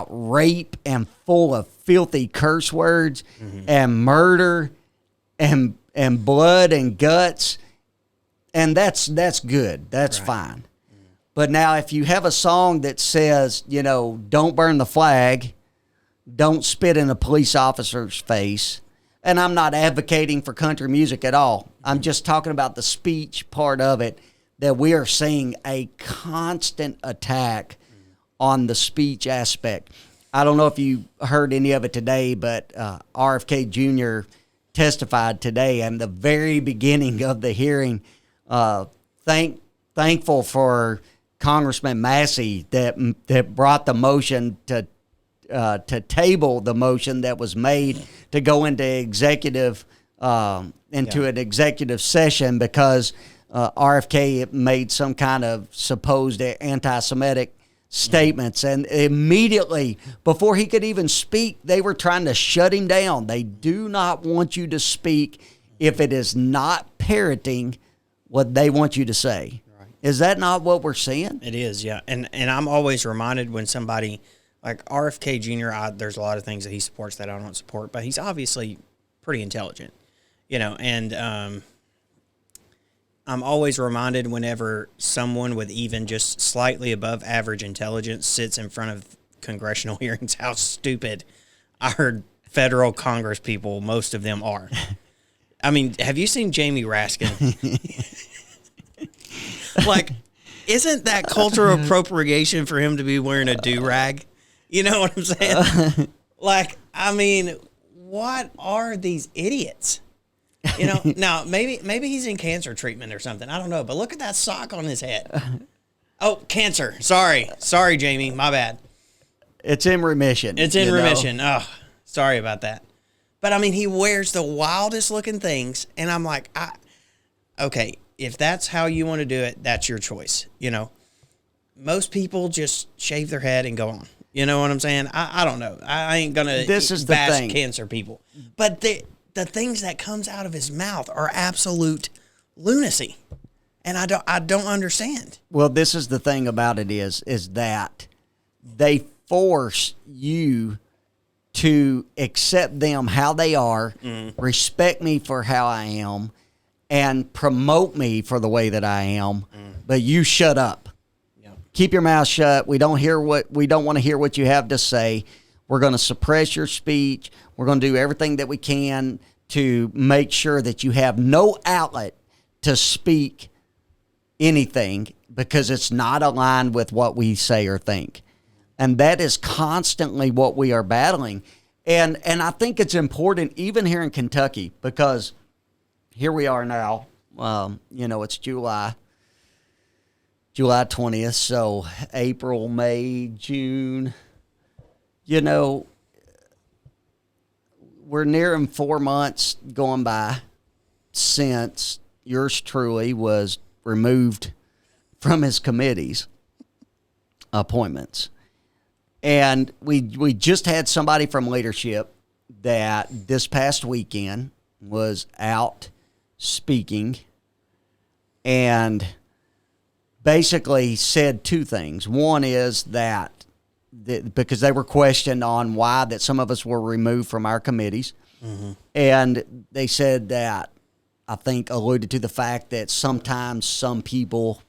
rape and full of filthy curse words and murder and blood and guts, and that's good. That's right. Fine. But now if you have a song that says, don't burn the flag, don't spit in a police officer's face, and I'm not advocating for country music at all. I'm just talking about the speech part of it, that we are seeing a constant attack on the speech aspect. I don't know if you heard any of it today, but RFK Jr. testified today, and the very beginning of the hearing, thankful for Congressman Massey that brought the motion to table the motion that was made to go into an executive session because RFK made some kind of supposed anti-Semitic statements, and immediately before he could even speak, they were trying to shut him down. They do not want you to speak if it is not parroting what they want you to say. Right. Is that not what we're seeing? It is, yeah. And I'm always reminded when somebody like RFK Jr., there's a lot of things that he supports that I don't support, but he's obviously pretty intelligent, and I'm always reminded whenever someone with even just slightly above average intelligence sits in front of congressional hearings how stupid our federal Congress people, most of them, are. I mean, have you seen Jamie Raskin? Like, isn't that cultural appropriation for him to be wearing a do-rag? You know what I'm saying? Like, I mean, what are these idiots? Now maybe he's in cancer treatment or something. I don't know, but look at that sock on his head. Oh, cancer. Sorry, Jamie. My bad. It's in remission. It's in remission. Oh, sorry about that. But I mean, he wears the wildest looking things, and I'm like, okay, if that's how you want to do it, that's your choice. Most people just shave their head and go on. You know what I'm saying? I don't know. I ain't gonna bash cancer people, but the things that comes out of his mouth are absolute lunacy, and I don't understand. Well, this is the thing about it is that they force you to accept them how they are, respect me for how I am, and promote me for the way that I am. But you shut up. Keep your mouth shut. We don't want to hear what you have to say. We're going to suppress your speech. We're going to do everything that we can to make sure that you have no outlet to speak anything because it's not aligned with what we say or think. And that is constantly what we are battling. And I think it's important even here in Kentucky because here we are now. It's July 20th, so April, May, June, we're nearing 4 months going by since yours truly was removed from his committee's appointments. And we just had somebody from leadership that this past weekend was out speaking and basically said two things. One is that because they were questioned on why that some of us were removed from our committees, and they said that I think alluded to the fact that sometimes some people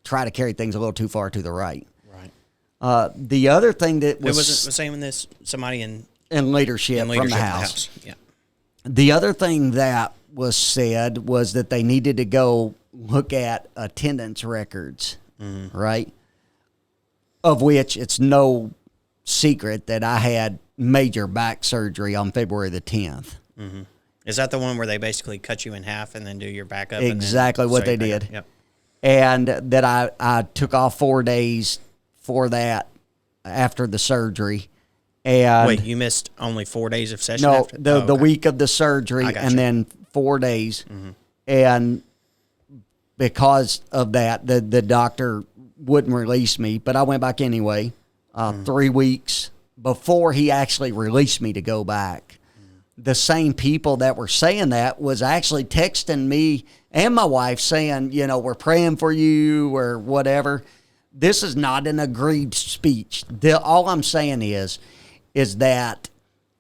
try to carry things a little too far to the right. Right. The other thing that was... It wasn't the same in this, somebody in leadership from the House. Yeah. The other thing that was said was that they needed to go look at attendance records, right? Of which it's no secret that I had major back surgery on February the 10th. Is that the one where they basically cut you in half and then do your back up? Exactly what they did. Yep. And that I took off 4 days for that after the surgery. And wait, you missed only 4 days of session? No, after? the week of the surgery and then 4 days. And because of that, the doctor wouldn't release me, but I went back anyway 3 weeks before he actually released me to go back. The same people that were saying that was actually texting me and my wife saying, we're praying for you or whatever. This is not an agreed speech. All I'm saying is that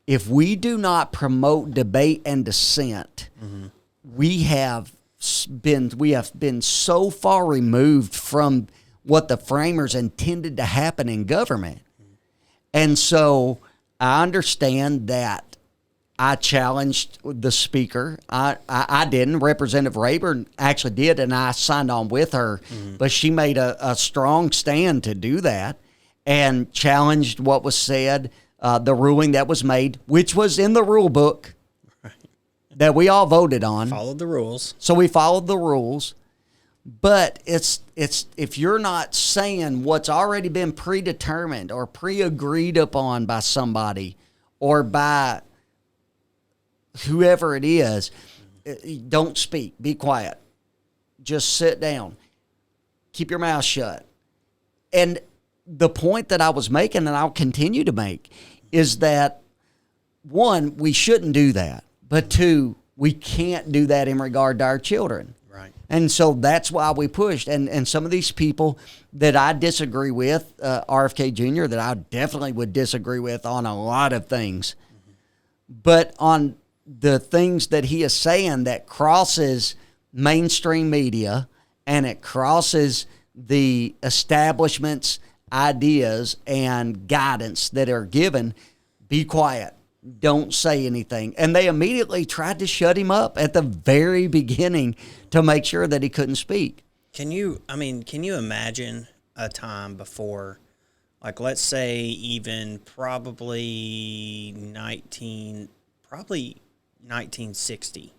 if we do not promote debate and dissent, we have been so far removed from what the framers intended to happen in government. And so I understand that I challenged the speaker. I didn't. Representative Rayburn actually did, and I signed on with her. But she made a strong stand to do that and challenged what was said, the ruling that was made, which was in the rule book that we all voted on. Followed the rules. So we followed the rules. But it's if you're not saying what's already been predetermined or pre-agreed upon by somebody or by whoever it is, don't speak. Be quiet. Just sit down. Keep your mouth shut. And the point that I was making, and I'll continue to make, is that, one, we shouldn't do that. But two, we can't do that in regard to our children. Right. And so that's why we pushed. And some of these people that I disagree with, RFK Jr., that I definitely would disagree with on a lot of things. But on the things that he is saying that crosses mainstream media and it crosses the establishment's ideas and guidance that are given, be quiet. Don't say anything. And they immediately tried to shut him up at the very beginning to make sure that he couldn't speak. Can you imagine a time before, like, let's say even probably 1960,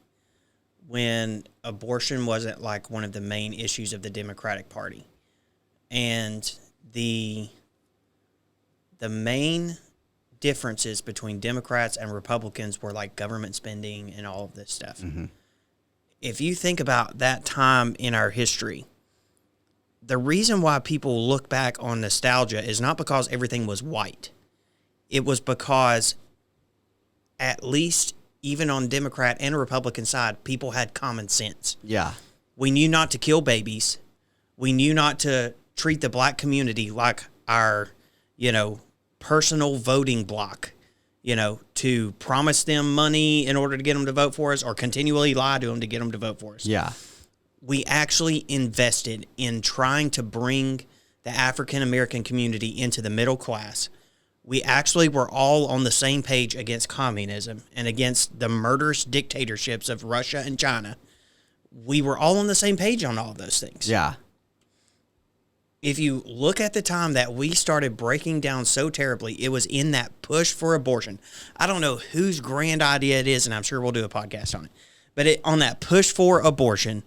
when abortion wasn't like one of the main issues of the Democratic Party, and the main differences between Democrats and Republicans were like government spending and all of this stuff. If you think about that time in our history, the reason why people look back on nostalgia is not because everything was white. It was because at least even on Democrat and Republican side, people had common sense. Yeah. We knew not to kill babies. We knew not to treat the black community like our, personal voting block, to promise them money in order to get them to vote for us or continually lie to them to get them to vote for us. Yeah. We actually invested in trying to bring the African-American community into the middle class. We actually were all on the same page against communism and against the murderous dictatorships of Russia and China. We were all on the same page on all of those things. Yeah. If you look at the time that we started breaking down so terribly, it was in that push for abortion. I don't know whose grand idea it is, and I'm sure we'll do a podcast on it. But on that push for abortion,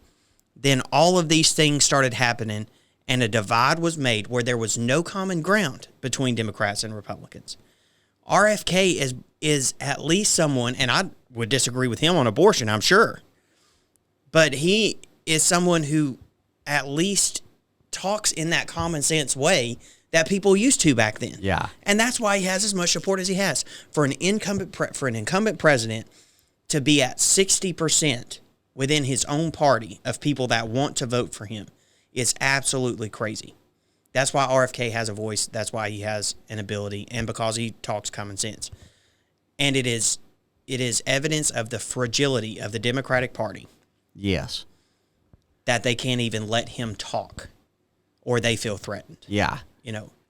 then all of these things started happening, and a divide was made where there was no common ground between Democrats and Republicans. RFK is at least someone, and I would disagree with him on abortion, I'm sure, but he is someone who at least talks in that common sense way that people used to back then. Yeah. And that's why he has as much support as he has. For an incumbent president to be at 60% within his own party of people that want to vote for him is absolutely crazy. That's why RFK has a voice. That's why he has an ability, and because he talks common sense. And it is evidence of the fragility of the Democratic Party. Yes. That they can't even let him talk, or they feel threatened. Yeah.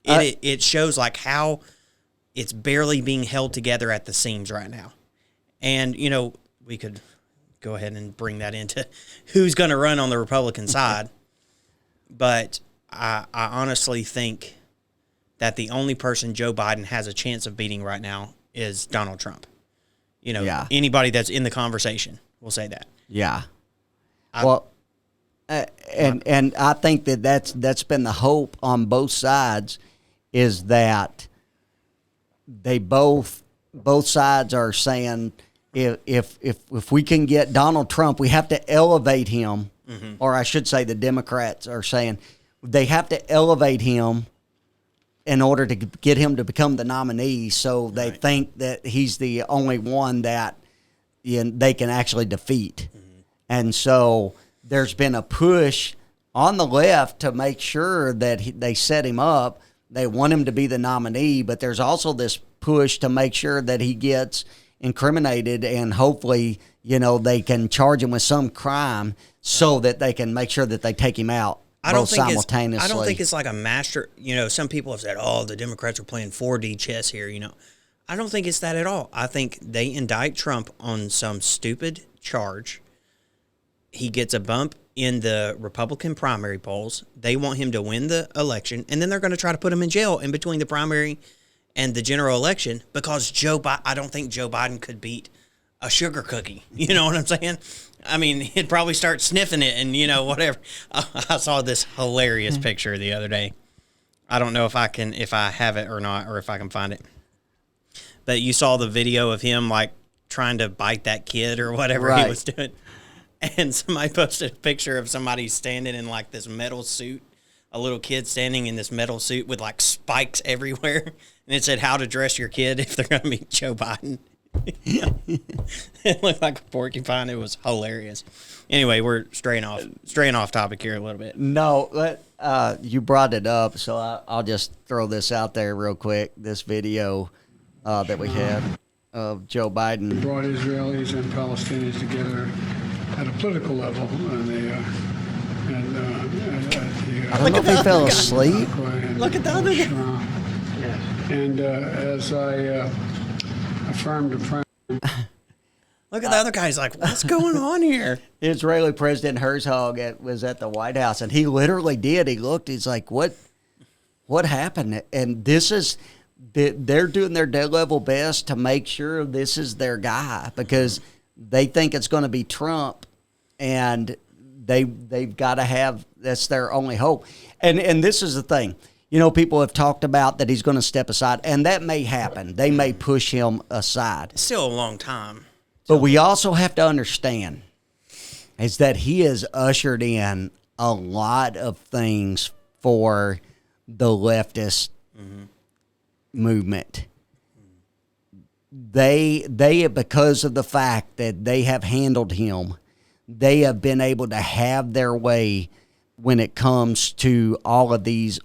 It shows like how it's barely being held together at the seams right now. And, we could go ahead and bring that into who's going to run on the Republican side. But I honestly think that the only person Joe Biden has a chance of beating right now is Donald Trump. Anybody that's in the conversation will say that. Yeah. And I think that's been the hope on both sides, is that they both sides are saying if we can get Donald Trump, we have to elevate him, or I should say the Democrats are saying they have to elevate him in order to get him to become the nominee. So they think that he's the only one that they can actually defeat. And so there's been a push on the left to make sure that they set him up. They want him to be the nominee, but there's also this push to make sure that he gets incriminated, and hopefully, they can charge him with some crime so that they can make sure that they take him out simultaneously. I don't think it's like a master. Some people have said, "Oh, the Democrats are playing 4D chess here." I don't think it's that at all. I think they indict Trump on some stupid charge. He gets a bump in the Republican primary polls. They want him to win the election, and then they're going to try to put him in jail in between the primary and the general election because I don't think Joe Biden could beat a sugar cookie. You know what I'm saying? I mean, he'd probably start sniffing it and, whatever. I saw this hilarious picture the other day. I don't know if I have it or not, or if I can find it. But you saw the video of him, like, trying to bite that kid or whatever he was doing. And somebody posted a picture of somebody standing in, like, this metal suit, a little kid standing in this metal suit with, like, spikes everywhere. And it said, how to dress your kid if they're going to meet Joe Biden. It looked like a porcupine. It was hilarious. Anyway, we're straying off topic here a little bit. No, you brought it up, so I'll just throw this out there real quick. This video that we had of Joe Biden. Brought Israelis and Palestinians together at a political level, and they I don't know if he fell asleep. Look at the other guy. And as I affirmed a friend. Look at the other guy. He's like, what's going on here? Israeli President Herzog was at the White House, and he literally did. He looked. He's like, what happened? And they're doing their dead level best to make sure this is their guy, because they think it's going to be Trump, and they've got to have, that's their only hope. And this is the thing. People have talked about that he's going to step aside, and that may happen. They may push him aside. It's still a long time. But we also have to understand is that he has ushered in a lot of things for the leftist movement. They because of the fact that they have handled him, they have been able to have their way when it comes to all of these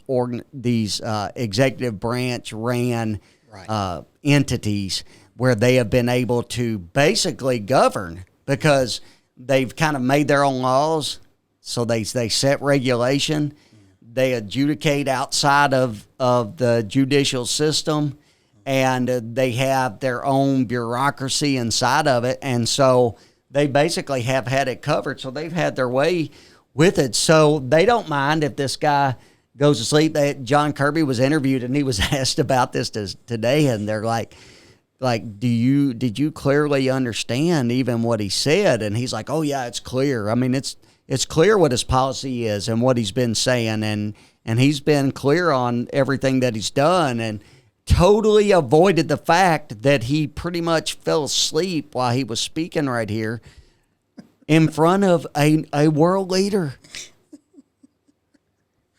executive branch ran entities, where they have been able to basically govern because they've kind of made their own laws. So they set regulation, they adjudicate outside of the judicial system, and they have their own bureaucracy inside of it. And so they basically have had it covered. So they've had their way with it. So they don't mind if this guy goes to sleep. John Kirby was interviewed, and he was asked about this today, and they're like, did you clearly understand even what he said? And he's like, oh yeah, it's clear. I mean, it's clear what his policy is and what he's been saying, and he's been clear on everything that he's done, and totally avoided the fact that he pretty much fell asleep while he was speaking right here in front of a world leader.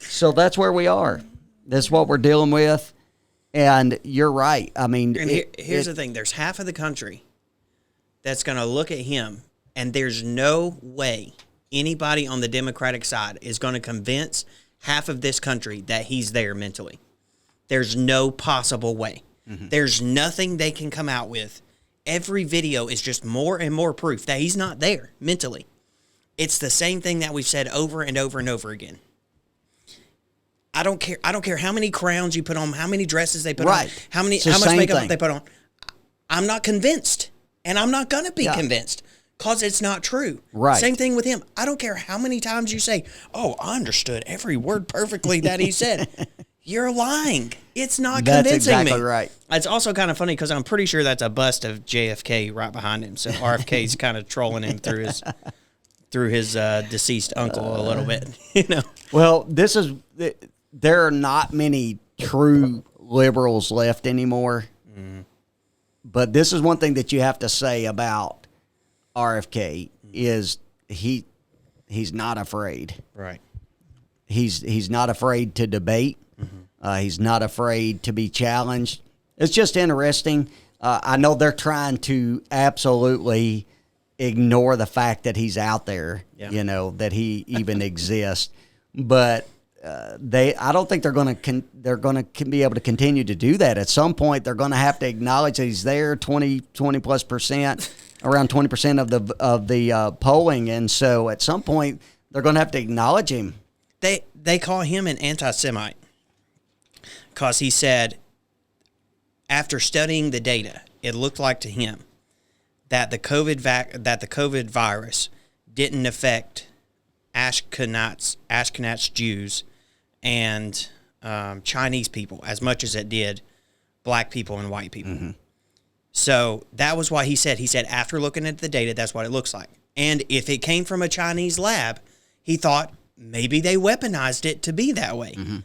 So that's where we are. That's what we're dealing with. And you're right. I mean, here's the thing. There's half of the country that's going to look at him, and there's no way anybody on the Democratic side is going to convince half of this country that he's there mentally. There's no possible way. Mm-hmm. There's nothing they can come out with. Every video is just more and more proof that he's not there mentally. It's the same thing that we've said over and over and over again. I don't care how many crowns you put on, how many dresses they put on, how much makeup they put on. I'm not convinced, and I'm not going to be convinced because it's not true. Right. Same thing with him. I don't care how many times you say, oh, I understood every word perfectly that he said. You're lying. It's not convincing me. That's exactly right. It's also kind of funny because I'm pretty sure that's a bust of JFK right behind him. So RFK's kind of trolling him through his deceased uncle a little bit. You know. Well, there are not many true liberals left anymore. Mm. But this is one thing that you have to say about RFK is he's not afraid. Right. He's not afraid to debate. Mm-hmm. He's not afraid to be challenged. It's just interesting. I know they're trying to absolutely ignore the fact that he's out there, that he even exists. But I don't think they're going to be able to continue to do that. At some point, they're going to have to acknowledge that he's there, 20+%, around 20% of the polling, and so at some point they're going to have to acknowledge him. They call him an anti-Semite because he said after studying the data, it looked like to him that the COVID virus didn't affect Ashkenaz Jews and Chinese people as much as it did black people and white people. Mm-hmm. So that was why he said after looking at the data, that's what it looks like. And if it came from a Chinese lab, he thought maybe they weaponized it to be that way. Mm-hmm.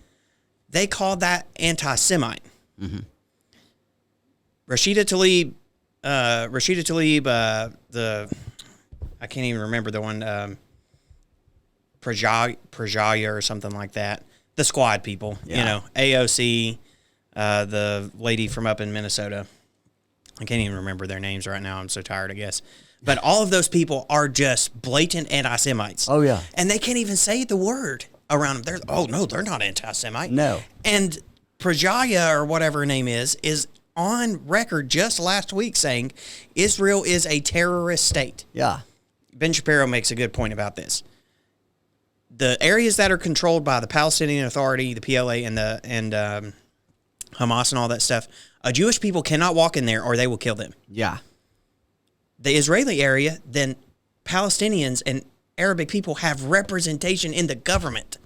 They called that anti-Semite. Mm-hmm. Rashida Tlaib, I can't even remember the one, Prajaya or something like that. The squad people, AOC, the lady from up in Minnesota. I can't even remember their names right now. I'm so tired, I guess. But all of those people are just blatant anti-Semites. Oh, yeah. And they can't even say the word around them. They're not anti-Semite. No. And Prajaya, or whatever her name is on record just last week saying Israel is a terrorist state. Yeah. Ben Shapiro makes a good point about this. The areas that are controlled by the Palestinian Authority, the PLA, and Hamas and all that stuff, Jewish people cannot walk in there or they will kill them. Yeah. The Israeli area, then Palestinians and Arabic people have representation in the government.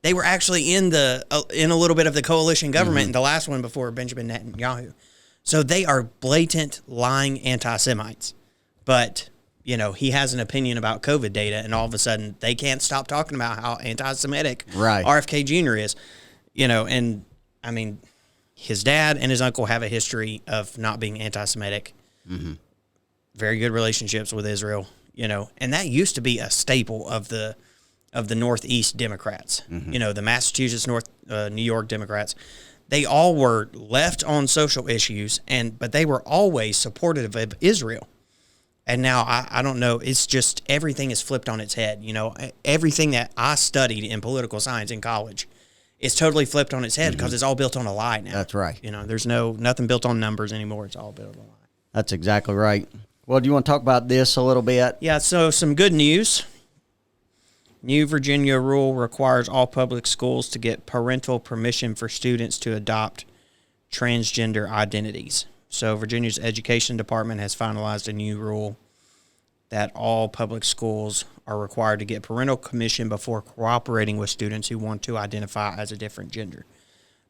They were actually in a little bit of the coalition government in the last one before Benjamin Netanyahu. So they are blatant, lying anti-Semites. But, he has an opinion about COVID data, and all of a sudden they can't stop talking about how anti-Semitic RFK Jr. is. And, I mean, his dad and his uncle have a history of not being anti-Semitic. Mm-hmm. Very good relationships with Israel, and that used to be a staple of the of the Northeast Democrats. The Massachusetts, New York Democrats. They all were left on social issues, but they were always supportive of Israel. And now I don't know. It's just everything is flipped on its head. Everything that I studied in political science in college is totally flipped on its head because it's all built on a lie now. That's right. There's nothing built on numbers anymore. It's all built on a lie. That's exactly right. Well, do you want to talk about this a little bit? Yeah. So some good news. New Virginia rule requires all public schools to get parental permission for students to adopt transgender identities. So Virginia's Education Department has finalized a new rule that all public schools are required to get parental permission before cooperating with students who want to identify as a different gender.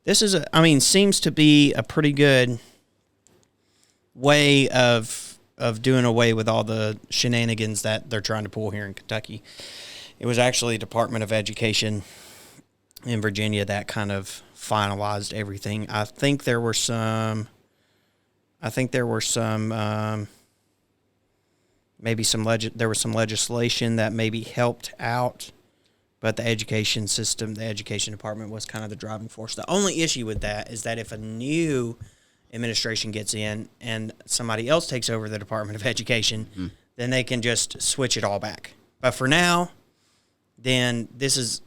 This is seems to be a pretty good way of doing away with all the shenanigans that they're trying to pull here in Kentucky. It was actually Department of Education in Virginia that kind of finalized everything. I think there were some legislation that maybe helped out, but the education system, the education department was kind of the driving force. The only issue with that is that if a new administration gets in and somebody else takes over the Department of Education, then they can just switch it all back. But for now, then this is,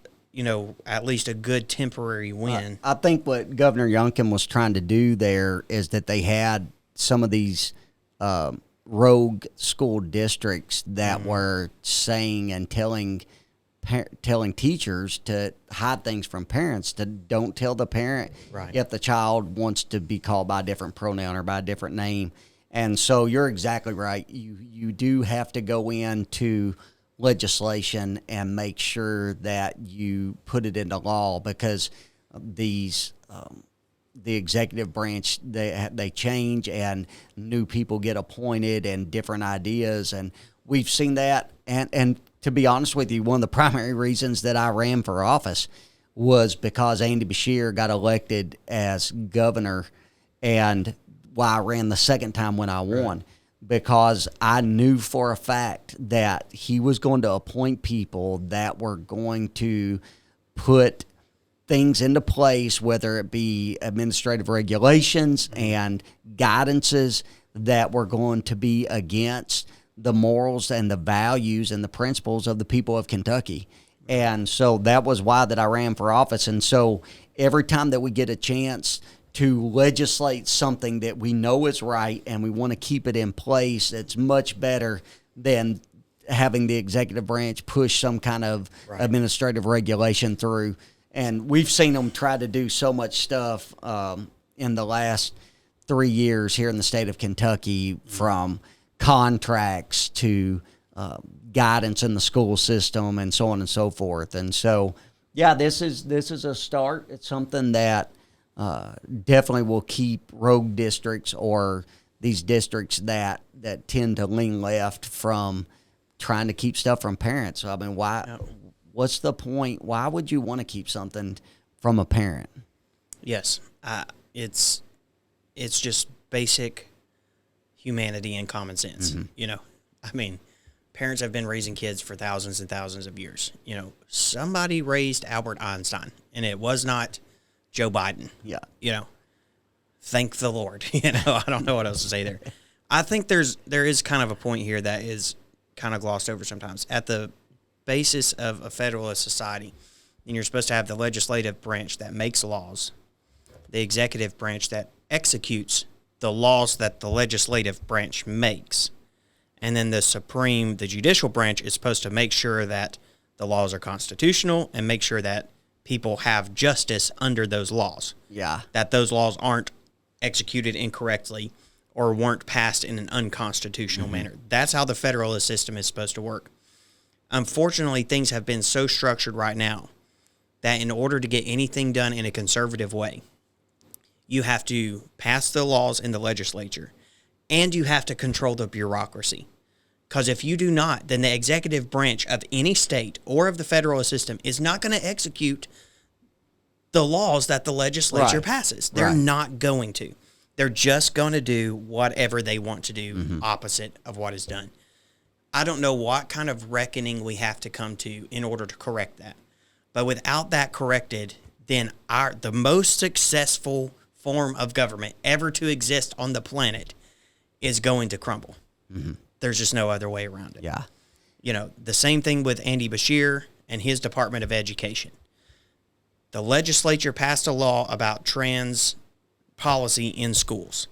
at least a good temporary win. I think what Governor Youngkin was trying to do there is that they had some of these rogue school districts that were saying and telling teachers to hide things from parents, to don't tell the parent if the child wants to be called by a different pronoun or by a different name. And so you're exactly right. You do have to go into legislation and make sure that you put it into law, because these the executive branch, they change and new people get appointed and different ideas, and we've seen that. And to be honest with you, one of the primary reasons that I ran for office was because Andy Beshear got elected as governor, and why I ran the second time when I won. Because I knew for a fact that he was going to appoint people that were going to put things into place, whether it be administrative regulations and guidances that were going to be against the morals and the values and the principles of the people of Kentucky. And so that was why that I ran for office. And so every time that we get a chance to legislate something that we know is right and we want to keep it in place, it's much better than having the executive branch push some kind of administrative regulation through. And we've seen them try to do so much stuff in the last 3 years here in the state of Kentucky, from contracts to guidance in the school system and so on and so forth. And so, yeah, this is a start. It's something that definitely will keep rogue districts or these districts that tend to lean left from trying to keep stuff from parents. I mean, why? What's the point? Why would you want to keep something from a parent? Yes, it's just basic humanity and common sense. I mean, parents have been raising kids for thousands and thousands of years. Somebody raised Albert Einstein, and it was not Joe Biden. Thank the Lord. I don't know what else to say there. I think there is kind of a point here that is kind of glossed over sometimes. At the basis of a federalist society, and you're supposed to have the legislative branch that makes laws, the executive branch that executes the laws that the legislative branch makes, and then the judicial branch is supposed to make sure that the laws are constitutional and make sure that people have justice under those laws. That those laws aren't executed incorrectly or weren't passed in an unconstitutional manner. That's how the federalist system is supposed to work. Unfortunately, things have been so structured right now that in order to get anything done in a conservative way, you have to pass the laws in the legislature and you have to control the bureaucracy. Because if you do not, then the executive branch of any state or of the federalist system is not going to execute the laws that the legislature passes. They're not going to. They're just going to do whatever they want to do opposite of what is done. I don't know what kind of reckoning we have to come to in order to correct that. But without that corrected, then the most successful form of government ever to exist on the planet is going to crumble. Mm-hmm. There's just no other way around it. Yeah. The same thing with Andy Bashir and his Department of Education. The legislature passed a law about trans policy in schools,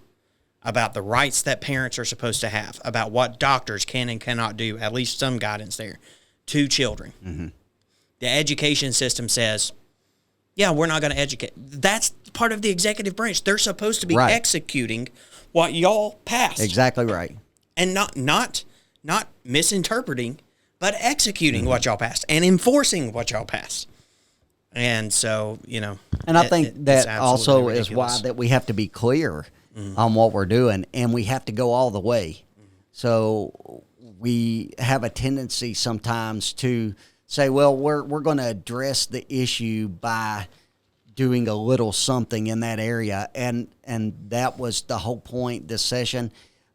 about the rights that parents are supposed to have, about what doctors can and cannot do, at least some guidance there, to children. Mm-hmm. The education system says, yeah, we're not going to educate. That's part of the executive branch. They're supposed to be executing what y'all passed. Exactly right. And not misinterpreting, but executing what y'all passed and enforcing what y'all passed. And so, and I think that also ridiculous. Is why that we have to be clear on what we're doing, and we have to go all the way. So we have a tendency sometimes to say, well, we're going to address the issue by doing a little something in that area, and that was the whole point this session.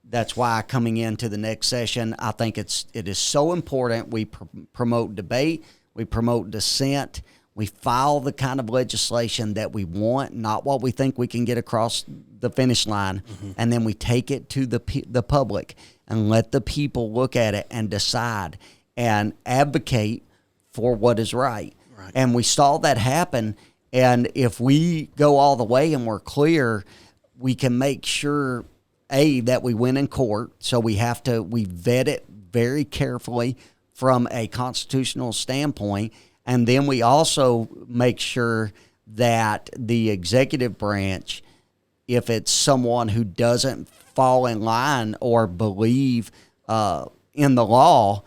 That's why coming into the next session, I think it is so important we promote debate, we promote dissent, we file the kind of legislation that we want, not what we think we can get across the finish line, and then we take it to the public and let the people look at it and decide and advocate for what is right. And we saw that happen, and if we go all the way and we're clear, we can make sure, that we win in court, so we vet it very carefully from a constitutional standpoint. And then we also make sure that the executive branch, if it's someone who doesn't fall in line or believe in the law,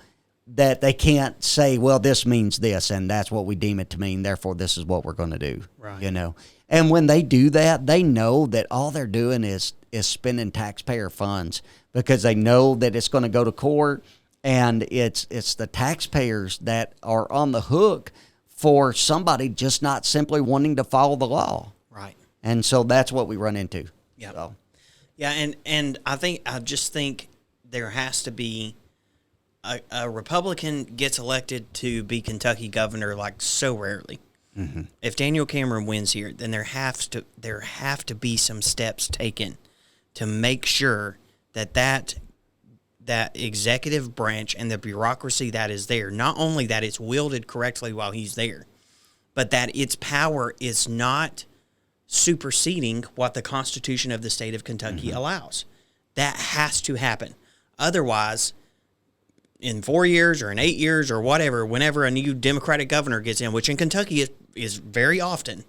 that they can't say, well, this means this, and that's what we deem it to mean, therefore this is what we're going to do. Right. And when they do that, they know that all they're doing is spending taxpayer funds, because they know that it's going to go to court. And it's the taxpayers that are on the hook for somebody just not simply wanting to follow the law. Right. And so that's what we run into. Yeah. So. Yeah, and I just think there has to be a Republican gets elected to be Kentucky governor like so rarely. Mm-hmm. If Daniel Cameron wins here, then there have to be some steps taken to make sure that executive branch and the bureaucracy that is there, not only that it's wielded correctly while he's there, but that its power is not superseding what the Constitution of the state of Kentucky allows. That has to happen. Otherwise, in 4 years or in 8 years or whatever, whenever a new Democratic governor gets in, which in Kentucky is very often,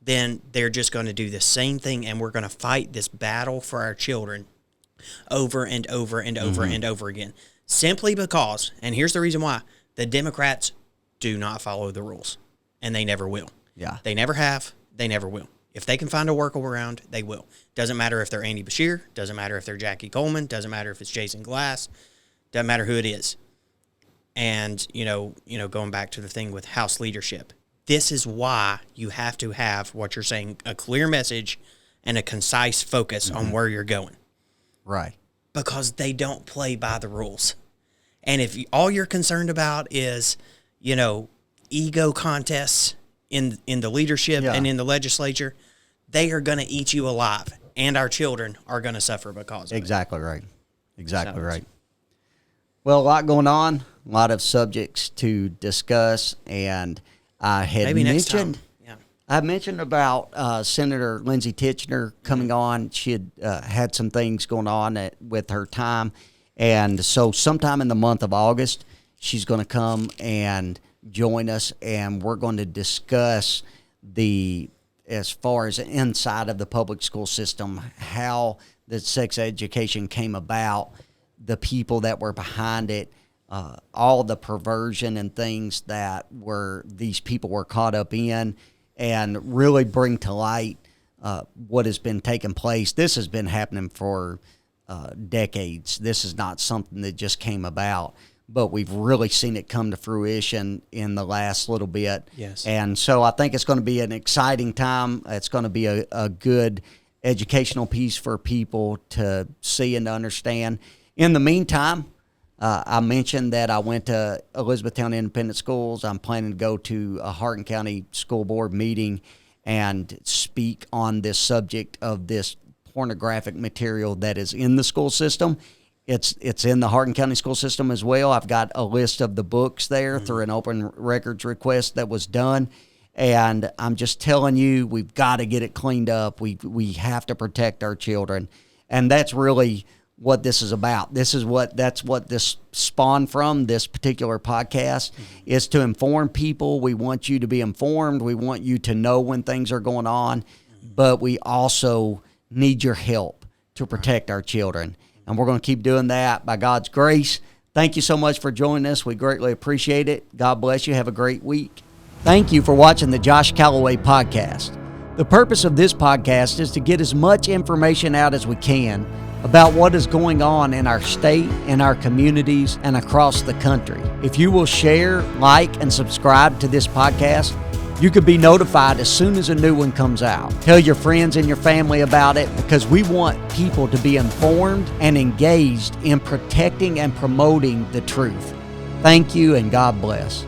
then they're just going to do the same thing, and we're going to fight this battle for our children over and over and over and over again. Simply because, and here's the reason why, the Democrats do not follow the rules, and they never will. Yeah. They never have, they never will. If they can find a workaround, they will. Doesn't matter if they're Andy Bashir, doesn't matter if they're Jackie Coleman, doesn't matter if it's Jason Glass, doesn't matter who it is. And, going back to the thing with House leadership, this is why you have to have what you're saying, a clear message and a concise focus on where you're going. Right. Because they don't play by the rules. And if all you're concerned about is, ego contests in the leadership and in the legislature, they are going to eat you alive, and our children are going to suffer because of Exactly right. Exactly right. Well, a lot going on, a lot of subjects to discuss, and I had mentioned I mentioned about Senator Lindsey Titchener coming on. She had had some things going on with her time, and so sometime in the month of August, she's going to come and join us, and we're going to discuss as far as inside of the public school system, how the sex education came about, the people that were behind it, all the perversion and things that these people were caught up in, and really bring to light what has been taking place. This has been happening for decades. This is not something that just came about, but we've really seen it come to fruition in the last little bit. Yes. And so I think it's going to be an exciting time. It's going to be a good educational piece for people to see and to understand. In the meantime, I mentioned that I went to Elizabethtown Independent Schools. I'm planning to go to a Hardin County School Board meeting and speak on this subject of this pornographic material that is in the school system. It's in the Hardin County school system as well. I've got a list of the books there through an open records request that was done. And I'm just telling you, we've got to get it cleaned up. We have to protect our children. And that's really what this is about. That's what this spawned from, this particular podcast, is to inform people. We want you to be informed. We want you to know when things are going on. But we also need your help to protect our children. And we're going to keep doing that by God's grace. Thank you so much for joining us. We greatly appreciate it. God bless you. Have a great week. Thank you for watching the Josh Calloway Podcast. The purpose of this podcast is to get as much information out as we can about what is going on in our state, in our communities, and across the country. If you will share, like, and subscribe to this podcast, you can be notified as soon as a new one comes out. Tell your friends and your family about it, because we want people to be informed and engaged in protecting and promoting the truth. Thank you, and God bless.